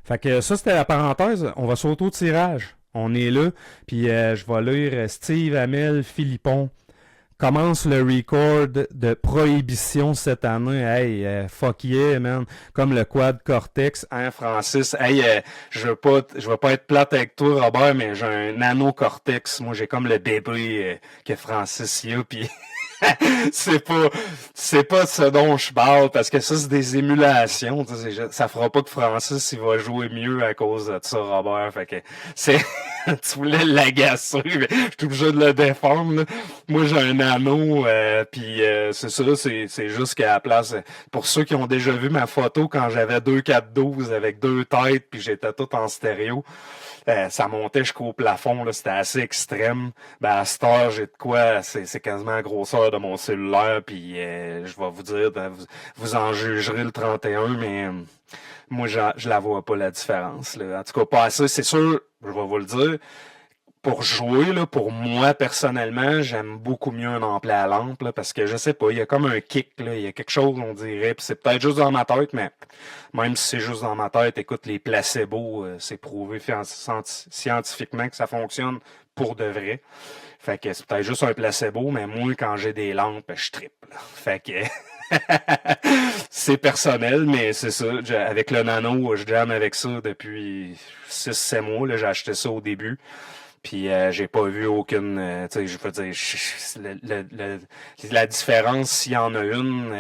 Fait que ça, c'était la parenthèse. On va sauter au tirage. On est là, puis je vais lire Steve Amel Philippon. Commence le record de Prohibition cette année. Hey, fuck yeah, man. Comme le Quad Cortex, hein, Francis. Hey, je veux pas être plate avec toi, Robert, mais j'ai un Nano Cortex. Moi, j'ai comme le bébé que Francis y a, puis c'est pas de ce dont je parle, parce que ça, c'est des émulations. Ça fera pas que Francis, il va jouer mieux à cause de ça, Robert. Fait que c'est... tu voulais l'agacer, mais je suis obligé de le défendre, là. Moi, j'ai un anneau, puis c'est ça, c'est juste qu'à la place... Pour ceux qui ont déjà vu ma photo quand j'avais 2-4-12 avec deux têtes, puis j'étais tout en stéréo, ça montait jusqu'au plafond, là, c'était assez extrême. Ben, à cette heure, j'ai de quoi, c'est quasiment la grosseur de mon cellulaire, puis je vais vous dire, vous en jugerez le 31, mais moi, je la vois pas, la différence, là. En tout cas, pas assez, c'est sûr, je vais vous le dire. Pour jouer, là, pour moi, personnellement, j'aime beaucoup mieux un ampli à lampe, là, parce que je sais pas, il y a comme un kick, là, il y a quelque chose, on dirait, puis c'est peut-être juste dans ma tête, mais même si c'est juste dans ma tête, écoute, les placebos, c'est prouvé scientifiquement que ça fonctionne pour de vrai. Fait que c'est peut-être juste un placebo, mais moi, quand j'ai des lampes, je trippe, là. Fait que... c'est personnel, mais c'est ça. Avec le nano, je jamme avec ça depuis 6-7 mois. Là, j'ai acheté ça au début. Puis j'ai pas vu aucune... tu sais, je veux dire, la différence, s'il y en a une,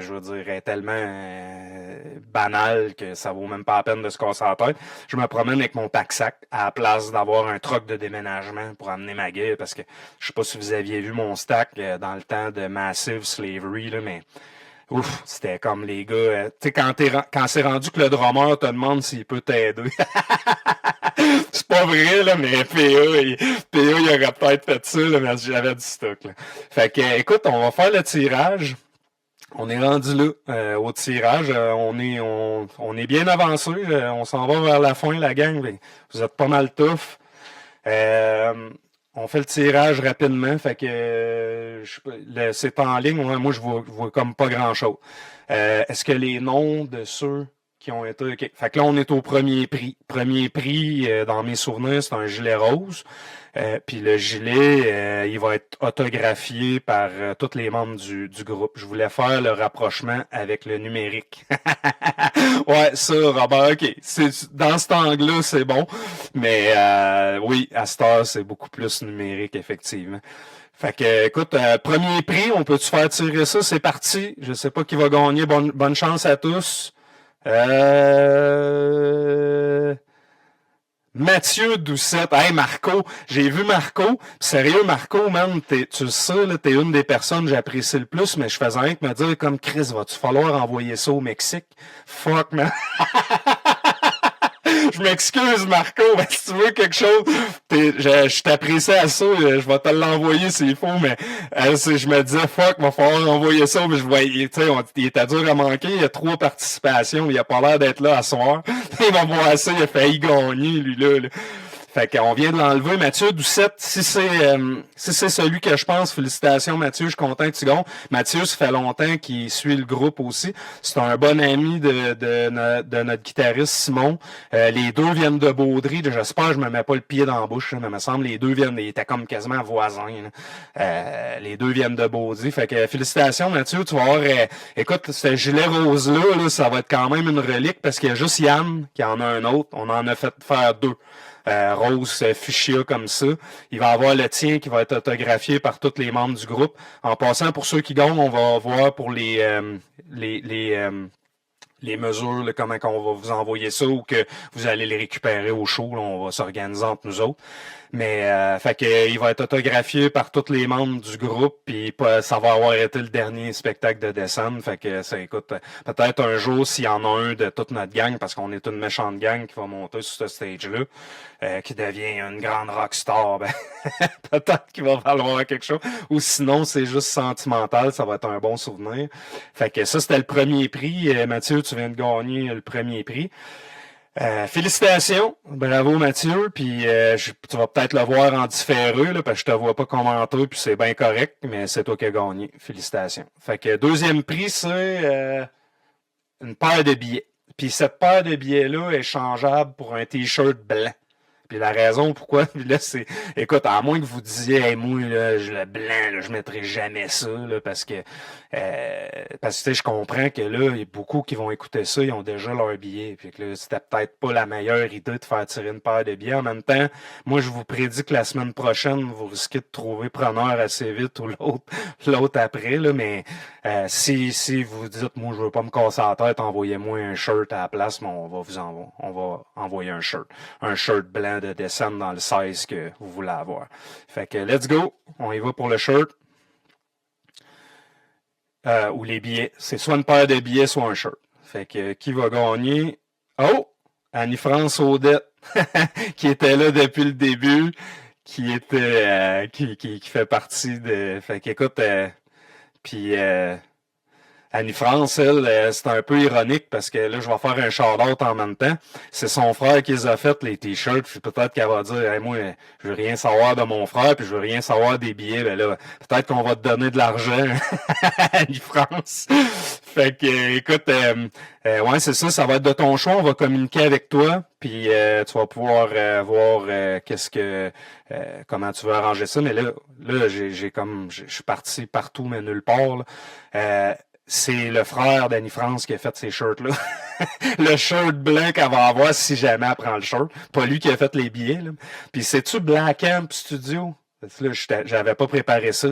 je veux dire, est tellement banale que ça vaut même pas la peine de se casser la tête. Je me promène avec mon pack-sac à la place d'avoir un truck de déménagement pour amener ma gueule, parce que je sais pas si vous aviez vu mon stack dans le temps de Massive Slavery, là, mais... Ouf, c'était comme les gars... tu sais, quand c'est rendu que le drummer te demande s'il peut t'aider... C'est pas vrai, là, mais PA, il aurait peut-être fait ça, là, mais j'avais du stock, là. Fait que, écoute, on va faire le tirage. On est rendu là, au tirage. On est bien avancé. On s'en va vers la fin, la gang. Vous êtes pas mal tough. On fait le tirage rapidement. Fait que c'est en ligne. Moi, je vois comme pas grand-chose. Est-ce que les noms de ceux qui ont été... Okay. Fait que là, on est au premier prix. Premier prix, dans mes souvenirs, c'est un gilet rose. Puis le gilet, il va être autographié par tous les membres du groupe. Je voulais faire le rapprochement avec le numérique. Ouais, ça, Robert, OK. Dans cet angle-là, c'est bon. Mais oui, à cette heure, c'est beaucoup plus numérique, effectivement. Fait que, écoute, premier prix, on peut-tu faire tirer ça? C'est parti. Je sais pas qui va gagner. Bonne chance à tous. Mathieu Doucette. Hey, Marco. J'ai vu Marco. Sérieux, Marco, man, tu le sais, là, t'es une des personnes que j'apprécie le plus, mais je faisais rien que me dire, comme Chris, va-tu falloir envoyer ça au Mexique? Fuck, man. Je m'excuse, Marco, mais si tu veux quelque chose, je t'apprécie à ça, je vais te l'envoyer s'il faut, mais je me disais, fuck, va falloir envoyer ça, mais je voyais, tu sais, il était dur à manquer, il y a 3 participations, il a pas l'air d'être là à soir. Il va voir ça, il a failli gagner, lui, là. Fait qu'on vient de l'enlever. Mathieu Doucette, si c'est celui que je pense, félicitations Mathieu, je suis content que tu gagnes. Mathieu, ça fait longtemps qu'il suit le groupe aussi. C'est un bon ami de notre guitariste Simon. Les deux viennent de Baudry. J'espère que je me mets pas le pied dans la bouche, mais il me semble les deux ils étaient comme quasiment voisins. Les deux viennent de Baudry. Fait que félicitations Mathieu, tu vas voir, écoute, ce gilet rose-là, là, ça va être quand même une relique parce qu'il y a juste Yann qui en a un autre. On en a fait faire 2. Rose fuchsia comme ça. Il va avoir le tien qui va être autographié par tous les membres du groupe. En passant, pour ceux qui gagnent, on va voir pour les mesures, là, comment on va vous envoyer ça ou que vous allez les récupérer au show. Là, on va s'organiser entre nous autres. Mais fait que il va être autographié par tous les membres du groupe, puis ça va avoir été le dernier spectacle de décembre. Fait que ça, écoute, peut-être un jour s'il y en a un de toute notre gang, parce qu'on est une méchante gang qui va monter sur ce stage-là, qui devient une grande rockstar, ben peut-être qu'il va falloir quelque chose. Ou sinon, c'est juste sentimental, ça va être un bon souvenir. Fait que ça, c'était le premier prix. Mathieu, tu viens de gagner le premier prix. Félicitations, bravo Mathieu, puis tu vas peut-être le voir en différé, là, parce que je te vois pas commenter, puis c'est bien correct, mais c'est toi qui as gagné. Félicitations. Fait que deuxième prix, c'est une paire de billets. Puis cette paire de billets-là est changeable pour un t-shirt blanc. Puis la raison pourquoi, là, c'est, écoute, à moins que vous disiez, hey, moi, là, le blanc, là, je mettrai jamais ça, là, parce que, tu sais, je comprends que là, il y a beaucoup qui vont écouter ça, ils ont déjà leur billet. Puis que là, c'était peut-être pas la meilleure idée de faire tirer une paire de billets. En même temps, moi, je vous prédis que la semaine prochaine, vous risquez de trouver preneur assez vite ou l'autre après, là, mais si vous dites, moi, je veux pas me casser la tête, envoyez-moi un shirt à la place, mais on va envoyer un shirt. Un shirt blanc de descendre dans le size que vous voulez avoir. Fait que let's go, on y va pour le shirt. Ou les billets. C'est soit une paire de billets, soit un shirt. Fait que qui va gagner? Oh! Annie-France Audette, qui était là depuis le début, qui était qui fait partie de. Fait qu'écoute, puis Annie-France, elle, c'est un peu ironique parce que là, je vais faire un shout-out en même temps. C'est son frère qui les a fait, les t-shirts. Puis peut-être qu'elle va dire, hey, moi, je veux rien savoir de mon frère, puis je veux rien savoir des billets. Ben là, peut-être qu'on va te donner de l'argent, Annie-France. Fait que, écoute, ouais, c'est ça, ça va être de ton choix. On va communiquer avec toi, puis tu vas pouvoir voir comment tu veux arranger ça. Mais là, je suis parti partout, mais nulle part. Là. C'est le frère d'Annie-France qui a fait ces shirts-là. Le shirt blanc qu'elle va avoir si jamais elle prend le shirt. Pas lui qui a fait les billets. Là. Puis c'est-tu Black Amp Studio? Là, j'avais pas préparé ça.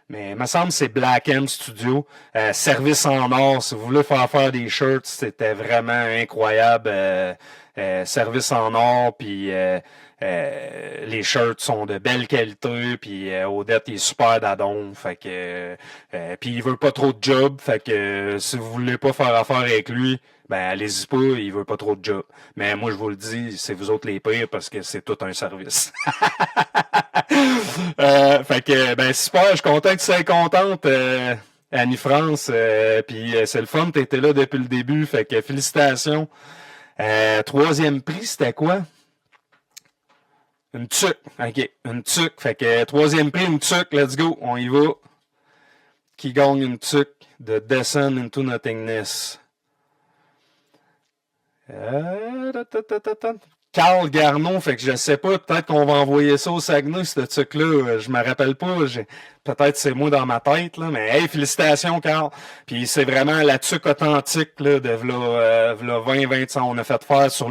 Mais il me semble que c'est Black Amp Studio. Service en or. Si vous voulez faire des shirts, c'était vraiment incroyable. Service en or, puis les shirts sont de belle qualité, puis Odette il est super d'adon, fait que puis il veut pas trop de job, fait que si vous voulez pas faire affaire avec lui, ben allez-y pas, il veut pas trop de job. Mais moi je vous le dis, c'est vous autres les pires parce que c'est tout un service. Fait que ben super, je suis content que tu sois contente. Annie-France, puis c'est le fun, t'étais là depuis le début, fait que félicitations. Troisième prix, c'était quoi? Une tuque. OK, une tuque. Fait que troisième prix, une tuque. Let's go. On y va. Qui gagne une tuque de Descend into Nothingness? Carl Garneau, fait que je sais pas, peut-être qu'on va envoyer ça au Saguenay, ce truc-là, je me rappelle pas, peut-être c'est moi dans ma tête, là, mais hey, félicitations, Carl. Puis c'est vraiment la tuque authentique, là, de v'là 20-25, on a fait faire sur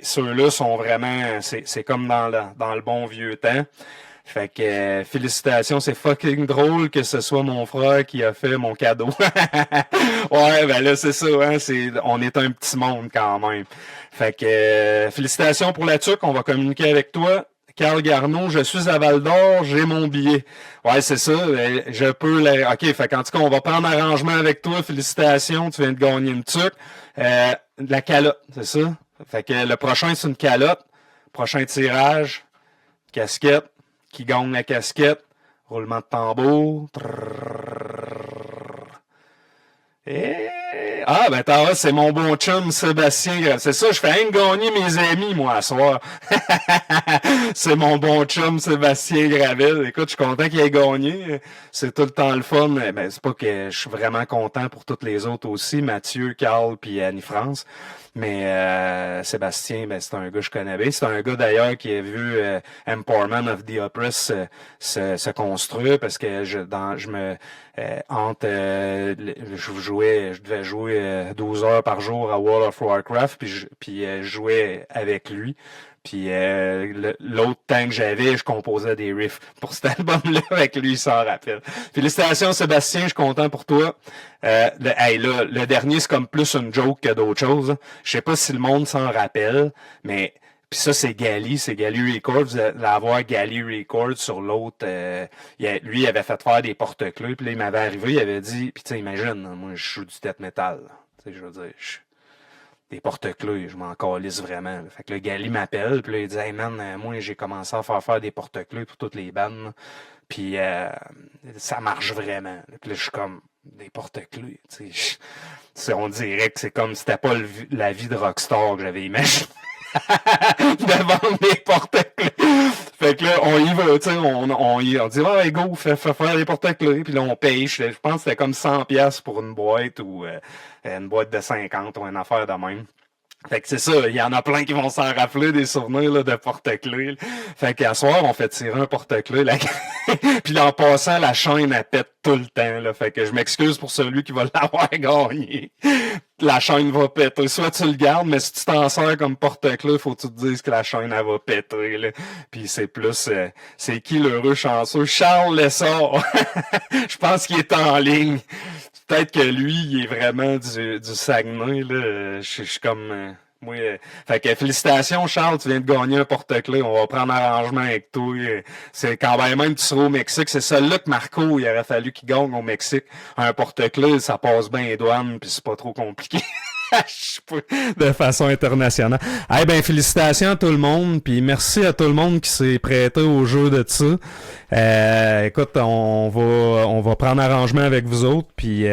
ceux-là sont vraiment, c'est comme dans le bon vieux temps. Fait que félicitations, c'est fucking drôle que ce soit mon frère qui a fait mon cadeau. Ouais, ben là c'est ça, hein, on est un petit monde quand même. Fait que félicitations pour la tuque, on va communiquer avec toi. Carl Garneau, je suis à Val d'Or, j'ai mon billet. Ouais, c'est ça, je peux... OK, fait qu'en tout cas, on va prendre arrangement avec toi. Félicitations, tu viens de gagner une tuque. La calotte, c'est ça? Fait que le prochain, c'est une calotte. Prochain tirage, casquette. Qui gagne la casquette? Roulement de tambour. Ah, ben t'as c'est mon bon chum Sébastien. C'est ça, je fais rien gagner mes amis, moi, à soir. C'est mon bon chum Sébastien Gravel. Écoute, je suis content qu'il ait gagné. C'est tout le temps le fun. Ben, c'est pas que je suis vraiment content pour toutes les autres aussi, Mathieu, Carl puis Annie-France. Mais Sébastien, ben, c'est un gars que je connais bien. C'est un gars d'ailleurs qui a vu Empowerment of the Oppressed se construire parce que je devais jouer 12 heures par jour à World of Warcraft, puis je jouais avec lui. Puis l'autre temps que j'avais, je composais des riffs pour cet album-là avec lui, il s'en rappelle. Félicitations Sébastien, je suis content pour toi. Le dernier, c'est comme plus une joke que d'autres choses. Je sais pas si le monde s'en rappelle, mais puis ça, c'est Gali Records. Vous allez avoir Gali Records sur l'autre. Lui, il avait fait faire des porte-clés, puis là, il m'avait arrivé, il avait dit, puis tu sais, imagine, moi, je joue du death metal. Tu sais, je veux dire, des porte-clés, je m'en calisse vraiment. Là. Fait que le Gali m'appelle, puis là, il dit, hey man, moi, j'ai commencé à faire des porte-clés pour toutes les bandes, puis ça marche vraiment. Puis là, je suis comme, des porte-clés, tu sais, on dirait que c'est comme, c'était pas la vie de rockstar que j'avais imaginé. De vendre des porte-clés. Fait que là, on y va, tu sais, on dit, ouais, go, fais faire des porte-clés, puis là, on paye, je pense que c'était comme 100$ pour une boîte, ou une boîte de 50, ou une affaire de même. Fait que c'est ça, il y en a plein qui vont s'en rappeler des souvenirs là, de porte-clés. Fait qu'à soir, on fait tirer un porte-clés. Puis en passant, la chaîne, elle pète tout le temps. Là. Fait que je m'excuse pour celui qui va l'avoir gagné. La chaîne va péter. Soit tu le gardes, mais si tu t'en sers comme porte-clés, faut que tu te dises que la chaîne, elle va péter. Là. Puis c'est plus... c'est qui l'heureux chanceux? Charles Lessard. Je pense qu'il est en ligne. Peut-être que lui, il est vraiment du Saguenay, là. Je suis comme... moi, fait que félicitations, Charles, tu viens de gagner un porte-clés. On va prendre arrangement avec toi. C'est quand même tu seras au Mexique. C'est celui-là que Marco, il aurait fallu qu'il gagne au Mexique. Un porte-clés, ça passe bien les douanes, puis c'est pas trop compliqué. De façon internationale. Eh ben, félicitations à tout le monde, puis merci à tout le monde qui s'est prêté au jeu de ça. Écoute, on va prendre arrangement avec vous autres, puis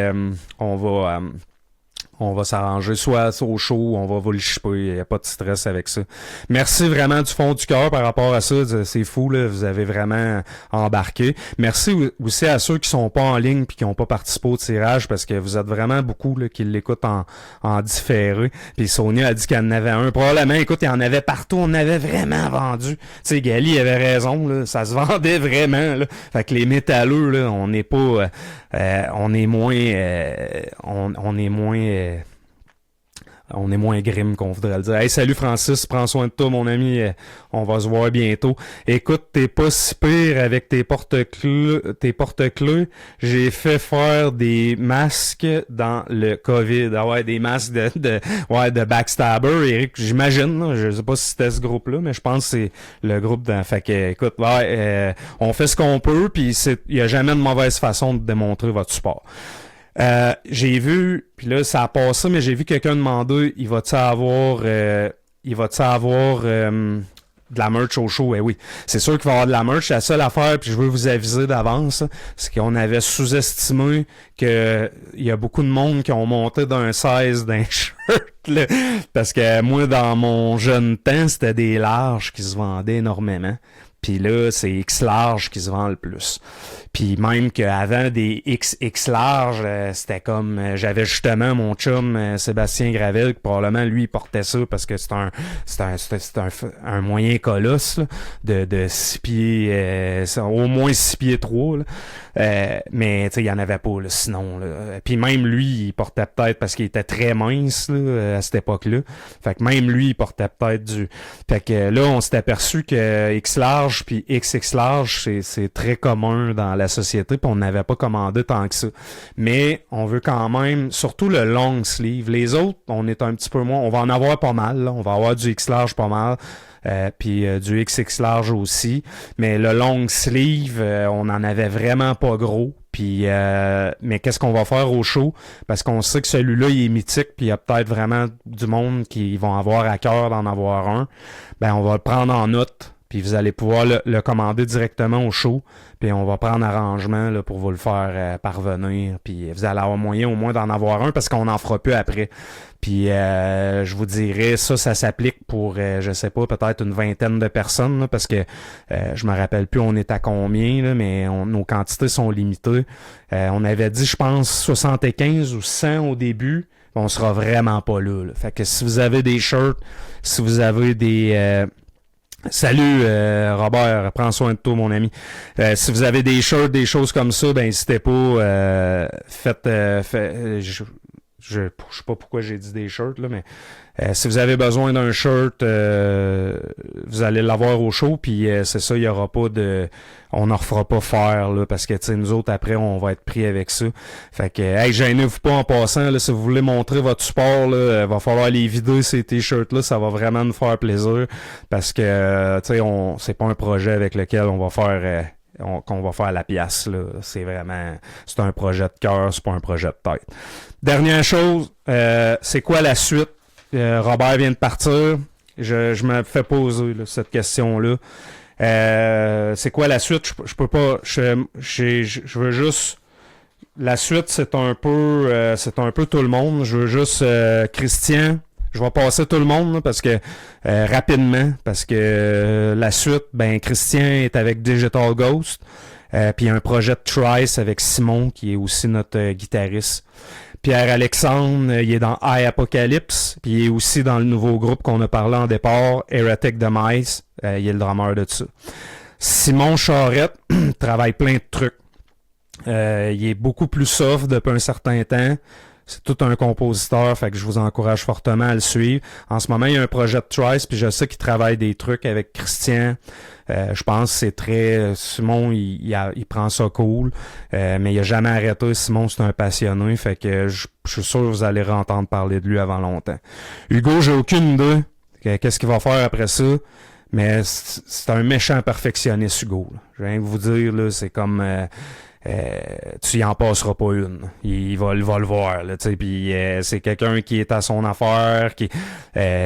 on va s'arranger soit au show, on va vous le chipper, il n'y a pas de stress avec ça. Merci vraiment du fond du cœur par rapport à ça, c'est fou, là, vous avez vraiment embarqué. Merci aussi à ceux qui sont pas en ligne puis qui n'ont pas participé au tirage, parce que vous êtes vraiment beaucoup là, qui l'écoutent en différé. Puis Sonia a dit qu'il y en avait un. Probablement, écoute, il y en avait partout, on avait vraiment vendu. Tu sais, Gali avait raison, là, ça se vendait vraiment. Là. Fait que les métalleux, là, on n'est pas... on est moins grim qu'on voudrait le dire. Hey, salut Francis, prends soin de toi mon ami, on va se voir bientôt. Écoute, t'es pas si pire avec tes porte-clés. J'ai fait faire des masques dans le COVID. Ah ouais, des masques de Backstabber, Eric, j'imagine, là, je sais pas si c'était ce groupe-là, mais je pense que c'est le groupe fait que, écoute, ouais, on fait ce qu'on peut, puis il y a jamais de mauvaise façon de démontrer votre support. J'ai vu, puis là ça a passé, mais j'ai vu quelqu'un demander, il va-tu avoir de la merch au show? Eh oui, c'est sûr qu'il va y avoir de la merch. La seule affaire, puis je veux vous aviser d'avance, c'est qu'on avait sous-estimé que il y a beaucoup de monde qui ont monté d'un 16 d'un shirt, là, parce que moi dans mon jeune temps, c'était des larges qui se vendaient énormément. Puis là, c'est X large qui se vend le plus. Puis même qu'avant des XX large, c'était comme... j'avais justement mon chum Sébastien Gravel, qui probablement, lui, il portait ça parce que c'est un moyen colosse là, de 6 pieds... au moins 6 pieds 3. Là. Mais tu sais, il n'y en avait pas là, sinon. Là. Puis même lui, il portait peut-être parce qu'il était très mince là, à cette époque-là. Fait que même lui, il portait peut-être du... Fait que là, on s'est aperçu que X large, large puis XX large, c'est très commun dans la société, puis on n'avait pas commandé tant que ça. Mais on veut quand même, surtout le long sleeve. Les autres, on est un petit peu moins, on va en avoir pas mal, là. On va avoir du X large pas mal. Puis du XX large aussi, mais le long sleeve, on en avait vraiment pas gros. Puis, mais qu'est-ce qu'on va faire au show? Parce qu'on sait que celui-là, il est mythique, puis il y a peut-être vraiment du monde qui vont avoir à cœur d'en avoir un. Ben, on va le prendre en note, puis vous allez pouvoir le commander directement au show, puis on va prendre arrangement là, pour vous le faire parvenir, puis vous allez avoir moyen au moins d'en avoir un, parce qu'on n'en fera plus après. Puis je vous dirais, ça s'applique pour, je sais pas, peut-être une vingtaine de personnes, là, parce que je me rappelle plus on est à combien, là, mais nos quantités sont limitées. On avait dit, je pense, 75 ou 100 au début. On sera vraiment pas là. Fait que si vous avez des shirts, si vous avez des... Salut Robert, prends soin de toi mon ami. Si vous avez des shirts, des choses comme ça, ben n'hésitez pas, je sais pas pourquoi j'ai dit des shirts, là, mais si vous avez besoin d'un shirt, vous allez l'avoir au show, puis c'est ça, il y aura pas de... On n'en refera pas faire, là, parce que, tu sais, nous autres, après, on va être pris avec ça. Fait que, hey, gênez-vous pas en passant, là, si vous voulez montrer votre support, là, va falloir les vider, ces t-shirts-là, ça va vraiment nous faire plaisir, parce que, tu sais, c'est pas un projet avec lequel on va faire... qu'on va faire la pièce, là. C'est vraiment... C'est un projet de cœur, c'est pas un projet de tête. Dernière chose, c'est quoi la suite? Robert vient de partir. Je me fais poser là, cette question-là. C'est quoi la suite? Je peux pas... Je veux juste... La suite, c'est un peu tout le monde. Je veux juste... Christian... Je vais passer tout le monde là, parce que rapidement, parce que la suite, ben Christian est avec Digital Ghost, puis il y a un projet de Trice avec Simon qui est aussi notre guitariste. Pierre-Alexandre, il est dans High Apocalypse, puis il est aussi dans le nouveau groupe qu'on a parlé en départ, Heretic Demise, il est le drummer de ça. Simon Charette travaille plein de trucs. Il est beaucoup plus soft depuis un certain temps. C'est tout un compositeur, fait que je vous encourage fortement à le suivre. En ce moment, il y a un projet de Trice, puis je sais qu'il travaille des trucs avec Christian. Je pense que c'est très... Simon, il prend ça cool, mais il a jamais arrêté. Simon, c'est un passionné, fait que je suis sûr que vous allez entendre parler de lui avant longtemps. Hugo, j'ai aucune idée. Qu'est-ce qu'il va faire après ça? Mais c'est un méchant perfectionniste, Hugo. Là. Je viens de vous dire, là, c'est comme... tu y en passeras pas une. Il va le voir, là, tu sais. Puis c'est quelqu'un qui est à son affaire,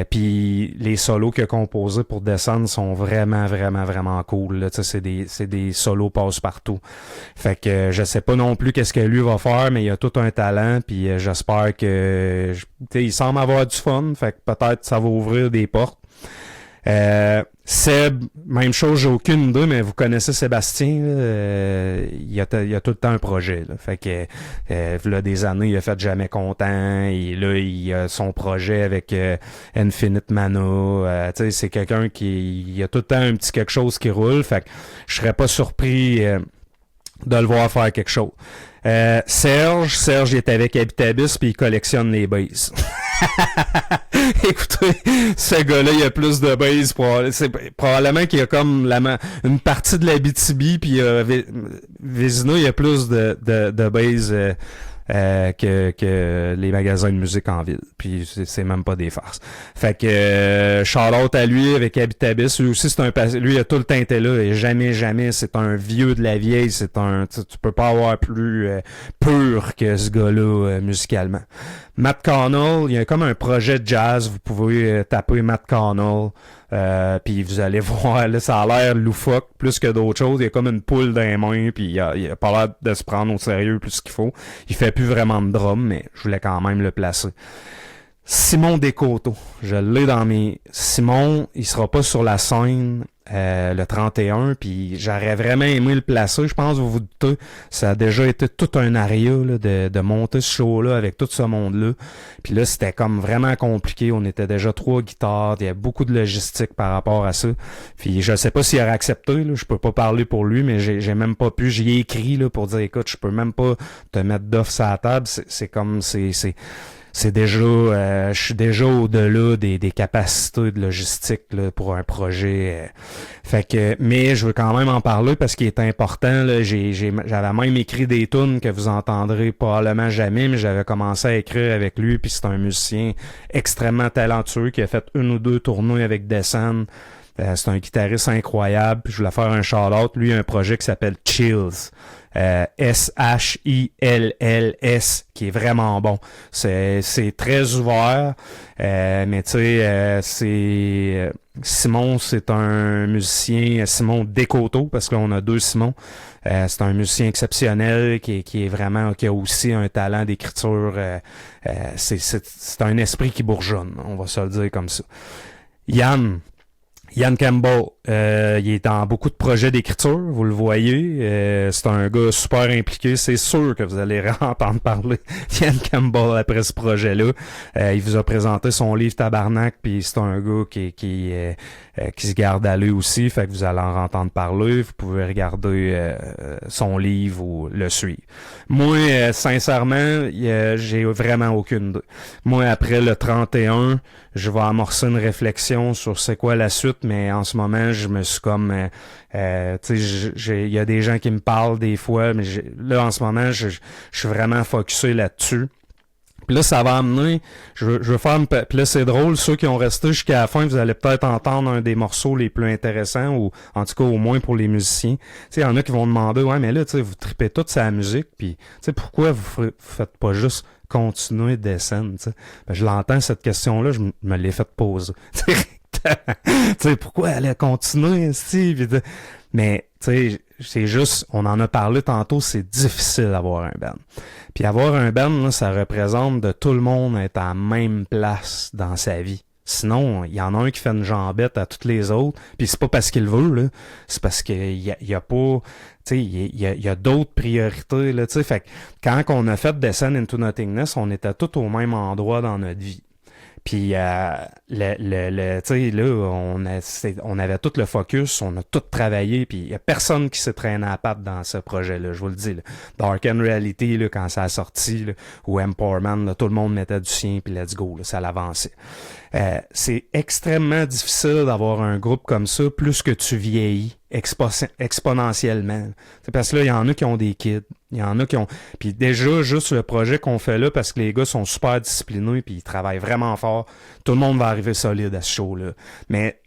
puis les solos qu'il a composés pour descendre sont vraiment, vraiment, vraiment cool. Là, tu sais, c'est des solos passe-partout. Fait que je sais pas non plus qu'est-ce que lui va faire, mais il a tout un talent. Puis j'espère que, tu sais, il semble avoir du fun. Fait que peut-être ça va ouvrir des portes. Seb, même chose, j'ai aucune idée, mais vous connaissez Sébastien, là, il y a tout le temps un projet. Là. Fait que là, des années, il a fait Jamais Content, et là, il a son projet avec Infinite Mana. Tu sais, c'est quelqu'un il a tout le temps un petit quelque chose qui roule. Fait que je serais pas surpris de le voir faire quelque chose. Serge, il est avec Habitabis puis il collectionne les bases. Écoutez, ce gars-là, il a plus de bases. C'est probablement qu'il y a comme une partie de la BTB puis Vézina, il y a plus de bases que les magasins de musique en ville. Puis c'est même pas des farces. Fait que shout-out à lui avec Habitabis. Lui aussi, lui, il a tout le temps été là et jamais, c'est un vieux de la vieille. Tu peux pas avoir plus pur que ce gars-là musicalement. Matt Connell, il y a comme un projet de jazz. Vous pouvez taper Matt Connell. Puis vous allez voir, là, ça a l'air loufoque plus que d'autres choses. Il y a comme une poule dans les mains, puis il a pas l'air de se prendre au sérieux plus qu'il faut. Il fait plus vraiment de drum, mais je voulais quand même le placer. Simon Descoteaux, je l'ai dans mes... Simon, il sera pas sur la scène le 31, puis j'aurais vraiment aimé le placer. Je pense, vous vous doutez, ça a déjà été tout un aria là, de monter ce show-là avec tout ce monde-là. Puis là, c'était comme vraiment compliqué. On était déjà 3 guitares, il y a beaucoup de logistique par rapport à ça. Puis je sais pas s'il aurait accepté, là, je peux pas parler pour lui, mais j'ai même pas pu. J'y ai écrit là, pour dire, écoute, je peux même pas te mettre d'offre sur la table. C'est comme... c'est déjà, je suis déjà au-delà des capacités de logistique là, pour un projet. Fait que, mais je veux quand même en parler parce qu'il est important. Là, j'avais même écrit des tunes que vous entendrez probablement jamais, mais j'avais commencé à écrire avec lui. Puis c'est un musicien extrêmement talentueux qui a fait 1 ou 2 tournois avec Descend. C'est un guitariste incroyable. Puis je voulais faire un shout-out. Lui, il a un projet qui s'appelle Chills. Shills, qui est vraiment bon. C'est très ouvert, mais tu sais, c'est Simon, c'est un musicien, Simon Descoteaux, parce qu'on a 2 Simon. C'est un musicien exceptionnel qui est vraiment, qui a aussi un talent d'écriture. C'est un esprit qui bourgeonne, on va se le dire comme ça. Ian Campbell, il est dans beaucoup de projets d'écriture, vous le voyez. C'est un gars super impliqué. C'est sûr que vous allez entendre parler d'Ian Campbell après ce projet-là. Il vous a présenté son livre Tabarnak, puis c'est un gars qui se garde à lui aussi, fait que vous allez en entendre parler. Vous pouvez regarder son livre ou le suivre. Moi, sincèrement, j'ai vraiment aucune idée. Moi, après le 31, je vais amorcer une réflexion sur c'est quoi la suite, mais en ce moment, je me suis comme... tu sais, il y a des gens qui me parlent des fois, mais là, en ce moment, je suis vraiment focusé là-dessus. Puis là, ça va amener... Je veux faire une... Puis là, c'est drôle, ceux qui ont resté jusqu'à la fin, vous allez peut-être entendre un des morceaux les plus intéressants, ou en tout cas, au moins pour les musiciens. Tu sais, il y en a qui vont demander, ouais, mais là, tu sais, vous tripez toute sa musique, puis tu sais, pourquoi vous faites pas juste continuer de descendre, tu sais? Ben, je l'entends, cette question-là, je me l'ai fait poser. Tu sais, pourquoi elle a continué, Steve? Mais, tu sais, c'est juste, on en a parlé tantôt, c'est difficile d'avoir un band. Puis avoir un band, là, ça représente de tout le monde être à la même place dans sa vie. Sinon, il y en a un qui fait une jambette à toutes les autres, puis c'est pas parce qu'il veut, là, c'est parce qu'il y a pas... Tu sais, il y a d'autres priorités, là, tu sais. Fait que quand on a fait Descend into Nothingness, on était tous au même endroit dans notre vie. Puis, tu sais, là, on avait tout le focus, on a tout travaillé, puis il y a personne qui s'est traîné à patte dans ce projet-là, je vous le dis. Là. Dark End Reality, là, quand ça a sorti, là, ou Empowerman, là, tout le monde mettait du sien, puis let's go, là, ça l'avançait. C'est extrêmement difficile d'avoir un groupe comme ça, plus que tu vieillis exponentiellement. C'est parce que là, il y en a qui ont des kids, il y en a qui ont... Puis déjà, juste le projet qu'on fait là, parce que les gars sont super disciplinés, puis ils travaillent vraiment fort, tout le monde va arriver solide à ce show-là. Mais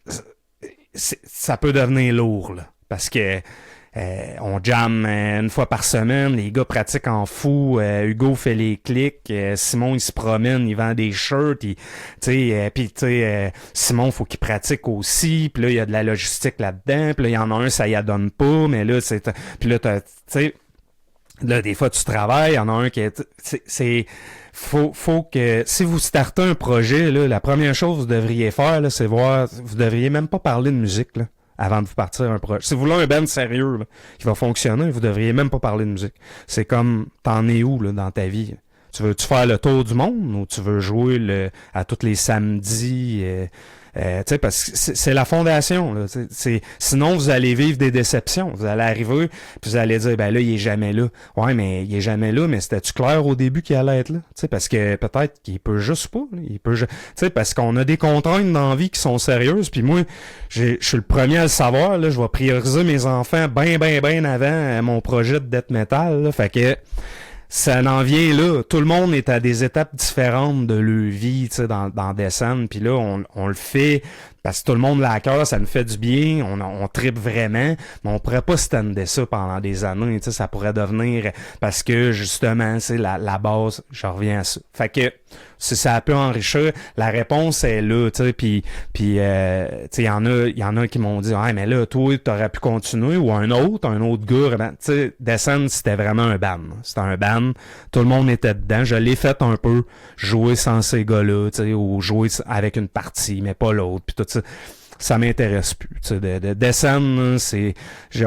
ça peut devenir lourd, là, parce que on jamme 1 fois par semaine, les gars pratiquent en fou, Hugo fait les clics, Simon il se promène, il vend des shirts, puis Simon faut qu'il pratique aussi, puis là il y a de la logistique là-dedans, puis là il y en a un ça y adonne pas, mais là c'est puis là tu sais là des fois tu travailles, il y en a un qui c'est faut que si vous startez un projet là, la première chose que vous devriez faire là, c'est voir, vous devriez même pas parler de musique là. Avant de vous partir un projet. Si vous voulez un band sérieux là, qui va fonctionner, vous devriez même pas parler de musique. C'est comme, t'en es où là, dans ta vie? Tu veux-tu faire le tour du monde ou tu veux jouer à tous les samedis? Tu sais, parce que c'est la fondation. Là, sinon, vous allez vivre des déceptions. Vous allez arriver, puis vous allez dire, ben là, il est jamais là. Ouais, mais il est jamais là, mais c'était-tu clair au début qu'il allait être là? Tu sais, parce que peut-être qu'il peut juste pas. Là, tu sais, parce qu'on a des contraintes dans la vie qui sont sérieuses. Puis moi, je suis le premier à le savoir. Là, je vais prioriser mes enfants bien avant mon projet de death metal. Là, fait que ça en vient là. Tout le monde est à des étapes différentes de leur vie, tu sais, dans Descend. Puis là, on le fait parce que tout le monde l'a à cœur, ça nous fait du bien, on tripe vraiment, mais on pourrait pas stander ça pendant des années, tu sais, ça pourrait devenir, parce que justement, c'est la base, je reviens à ça. Fait que, si ça peut enrichir, la réponse est là, tu sais, puis tu sais, il y en a qui m'ont dit, ah, mais là, toi, t'aurais pu continuer, ou un autre gars, tu sais, Descend, c'était vraiment un band. C'était un band, tout le monde était dedans, je l'ai fait un peu, jouer sans ces gars-là, tu sais, ou jouer avec une partie, mais pas l'autre, puis tout ça. ça m'intéresse plus. Tu sais, de descendre,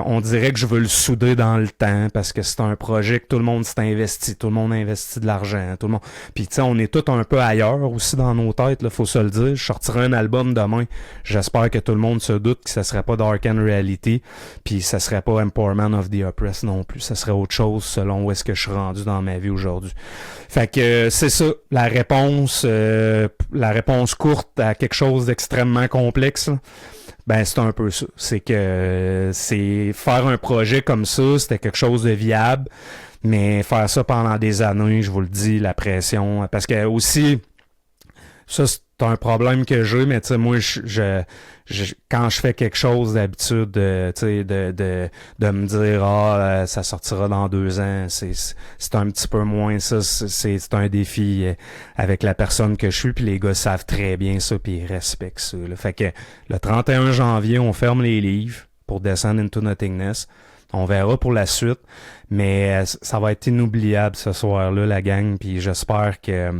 on dirait que je veux le souder dans le temps parce que c'est un projet que tout le monde s'est investi, tout le monde investit de l'argent, tout le monde. Puis tu sais, on est tous un peu ailleurs aussi dans nos têtes, là, faut se le dire. Je sortirai un album demain. J'espère que tout le monde se doute que ça serait pas Dark and Reality, puis ça serait pas Empowerment of the Oppressed non plus. Ça serait autre chose selon où est-ce que je suis rendu dans ma vie aujourd'hui. Fait que c'est ça, la réponse courte à quelque chose d'extrêmement complexe. Là. Ben c'est un peu ça. C'est que c'est faire un projet comme ça, c'était quelque chose de viable, mais faire ça pendant des années, je vous le dis, la pression, parce que aussi ça c'est un problème que j'ai, mais tu sais moi quand je fais quelque chose d'habitude, tu sais de me dire ça sortira dans 2 ans, c'est un petit peu moins ça, c'est un défi avec la personne que je suis, puis les gars savent très bien ça, puis ils respectent ça. Là. Fait que le 31 janvier, on ferme les livres pour Descend into Nothingness. On verra pour la suite, mais ça va être inoubliable ce soir-là, la gang, puis j'espère que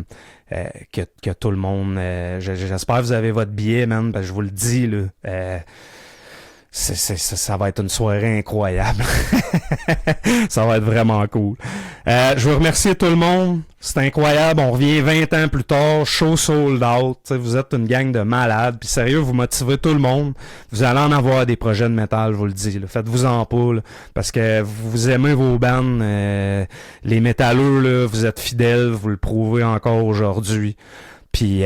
tout le monde... j'espère que vous avez votre billet, man, parce que je vous le dis, là... ça va être une soirée incroyable. Ça va être vraiment cool. Je veux remercier tout le monde. C'est incroyable. On revient 20 ans plus tard. Show sold out. T'sais, vous êtes une gang de malades. Puis sérieux, vous motivez tout le monde. Vous allez en avoir des projets de métal, je vous le dis. Là. Faites-vous-en pas. Là, parce que vous aimez vos bands. Les métalleux, là, vous êtes fidèles. Vous le prouvez encore aujourd'hui. Puis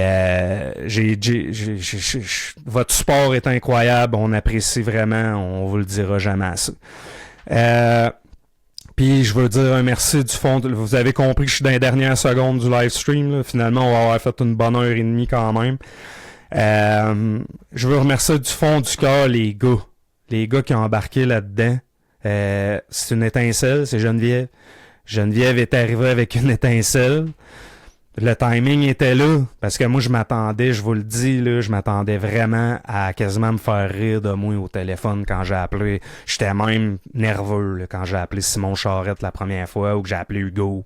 votre support est incroyable, on apprécie vraiment, on vous le dira jamais assez. Puis je veux dire un merci du fond, vous avez compris que je suis dans les dernières secondes du live stream, là. Finalement on va avoir fait une bonne heure et demie quand même. Je veux remercier du fond du cœur les gars qui ont embarqué là-dedans. C'est une étincelle, c'est Geneviève. Geneviève est arrivée avec une étincelle. Le timing était là, parce que moi, je m'attendais, je vous le dis, là, je m'attendais vraiment à quasiment me faire rire de moi au téléphone quand j'ai appelé. J'étais même nerveux là, quand j'ai appelé Simon Charette la première fois ou que j'ai appelé Hugo.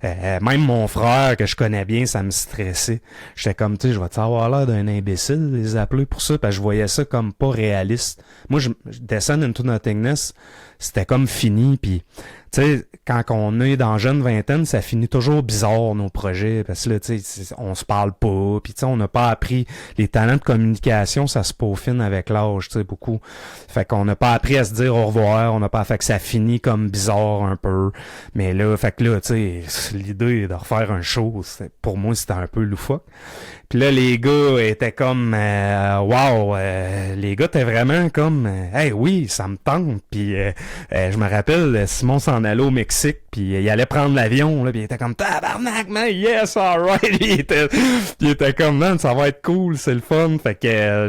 Même mon frère, que je connais bien, ça me stressait. J'étais comme, tu sais, je vais-tu avoir l'air d'un imbécile les appeler pour ça, parce que je voyais ça comme pas réaliste. Moi, je Descend into Nothingness, c'était comme fini, puis tu sais, quand on est dans jeune vingtaine, ça finit toujours bizarre, nos projets, parce que là, tu sais, on se parle pas, puis tu sais, on n'a pas appris les talents de communication, ça se peaufine avec l'âge, tu sais, beaucoup. Fait qu'on n'a pas appris à se dire au revoir, on n'a pas fait que ça finit comme bizarre un peu, mais là, fait que là, tu sais, l'idée de refaire un show, pour moi, c'était un peu loufoque. Puis là, les gars étaient comme wow, les gars étaient vraiment comme hey oui, ça me tente. Puis je me rappelle, Simon s'en allait au Mexique, puis il allait prendre l'avion, là, puis il était comme tabarnak, man, yes, alright. il était comme man, ça va être cool, c'est le fun. Fait que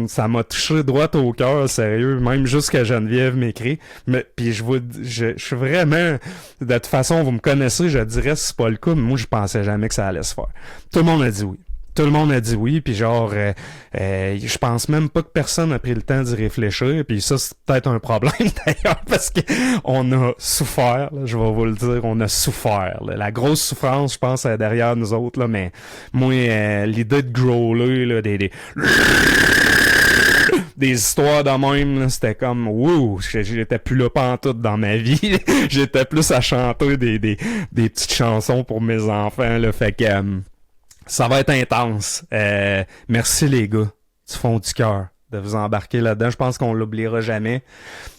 ça m'a touché droit au cœur, sérieux, même jusqu'à Geneviève m'écrit. Mais puis je suis vraiment, de toute façon, vous me connaissez, je dirais si c'est pas le cas, mais moi je pensais jamais que ça allait se faire. Tout le monde a dit oui. Tout le monde a dit oui, puis genre, je pense même pas que personne a pris le temps d'y réfléchir, puis ça, c'est peut-être un problème d'ailleurs, parce que on a souffert, là, je vais vous le dire, on a souffert. Là. La grosse souffrance, je pense, est derrière nous autres, là, mais moi, l'idée de growler, là, des histoires de même, là, c'était comme wouh, j'étais plus là pantoute dans ma vie. J'étais plus à chanter des petites chansons pour mes enfants, là, fait que... ça va être intense. Merci les gars, du fond du cœur, de vous embarquer là-dedans. Je pense qu'on l'oubliera jamais.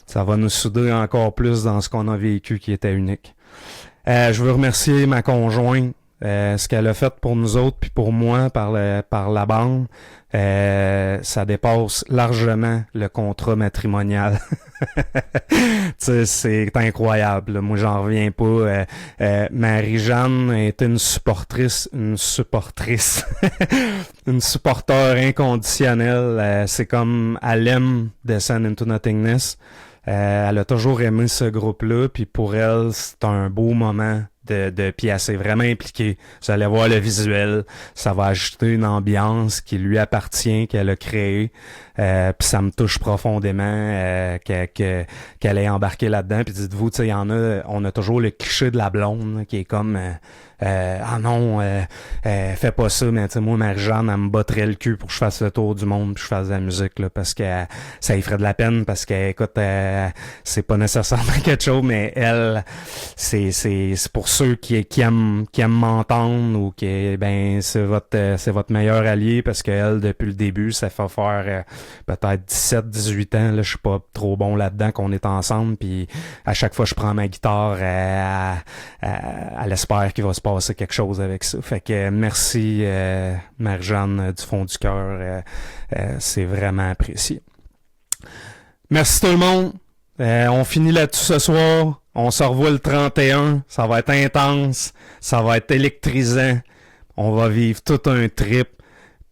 Ça va nous souder encore plus dans ce qu'on a vécu qui était unique. Je veux remercier ma conjointe, ce qu'elle a fait pour nous autres puis pour moi par la bande. Ça dépasse largement le contrat matrimonial. C'est incroyable là. Moi j'en reviens pas. Marie-Jeanne est une supportrice une supporteur inconditionnelle. C'est comme elle aime Descend into Nothingness. Elle a toujours aimé ce groupe-là, puis pour elle, c'est un beau moment de pièces. C'est vraiment impliqué. Vous allez voir le visuel. Ça va ajouter une ambiance qui lui appartient, qu'elle a créée. Puis ça me touche profondément qu'elle ait embarqué là-dedans. Puis dites-vous, tu sais, on a toujours le cliché de la blonde là, qui est comme ah non, fais pas ça, mais tu sais, moi, Marie-Jeanne, elle me botterait le cul pour que je fasse le tour du monde puis je fasse de la musique, là, parce que ça lui ferait de la peine, parce que, écoute, c'est pas nécessairement quelque chose, mais elle, c'est pour ceux qui aiment m'entendre ou qui, ben, c'est votre meilleur allié, parce qu'elle, depuis le début, ça fait faire peut-être 17-18 ans, là, je suis pas trop bon là-dedans, qu'on est ensemble, puis à chaque fois que je prends ma guitare, elle espère qu'il va se passer quelque chose avec ça. Fait que merci Marie-Jeanne du fond du cœur, c'est vraiment apprécié. Merci tout le monde. On finit là-dessus ce soir. On se revoit le 31. Ça va être intense. Ça va être électrisant. On va vivre tout un trip.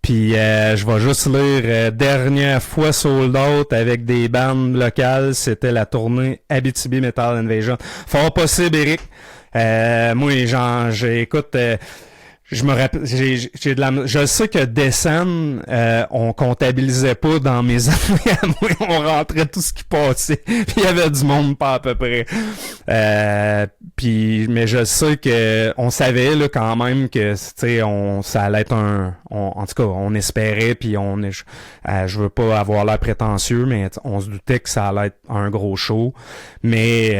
Puis je vais juste lire dernière fois sold out avec des bandes locales. C'était la tournée Abitibi Metal Invasion. Fort possible, Eric. Moi, j'écoute, je me rappelle, je sais que Descend, on comptabilisait pas dans mes années à moi, on rentrait tout ce qui passait, puis il y avait du monde pas à peu près. Mais je sais que on savait là quand même que tu sais ça allait être en tout cas on espérait, puis je veux pas avoir l'air prétentieux, mais on se doutait que ça allait être un gros show. Mais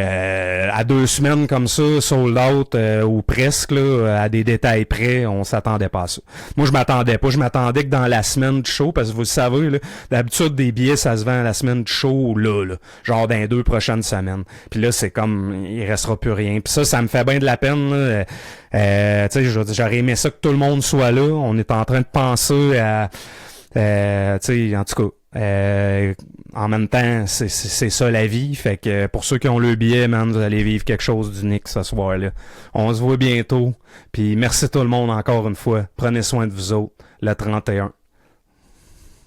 à 2 semaines comme ça, sold out ou presque là, à des détails près, on s'attendait pas à ça. Moi je m'attendais pas, je m'attendais que dans la semaine du show, parce que vous le savez là, d'habitude des billets ça se vend la semaine du show là, genre dans les 2 prochaines semaines. Puis là c'est comme il restera plus rien. Puis ça me fait bien de la peine là. Tu sais, j'aurais aimé ça que tout le monde soit là. On est en train de penser à tu sais, en tout cas en même temps, c'est ça la vie. Fait que pour ceux qui ont le billet, man, vous allez vivre quelque chose d'unique ce soir-là. On se voit bientôt. Puis merci tout le monde encore une fois. Prenez soin de vous autres. Le 31.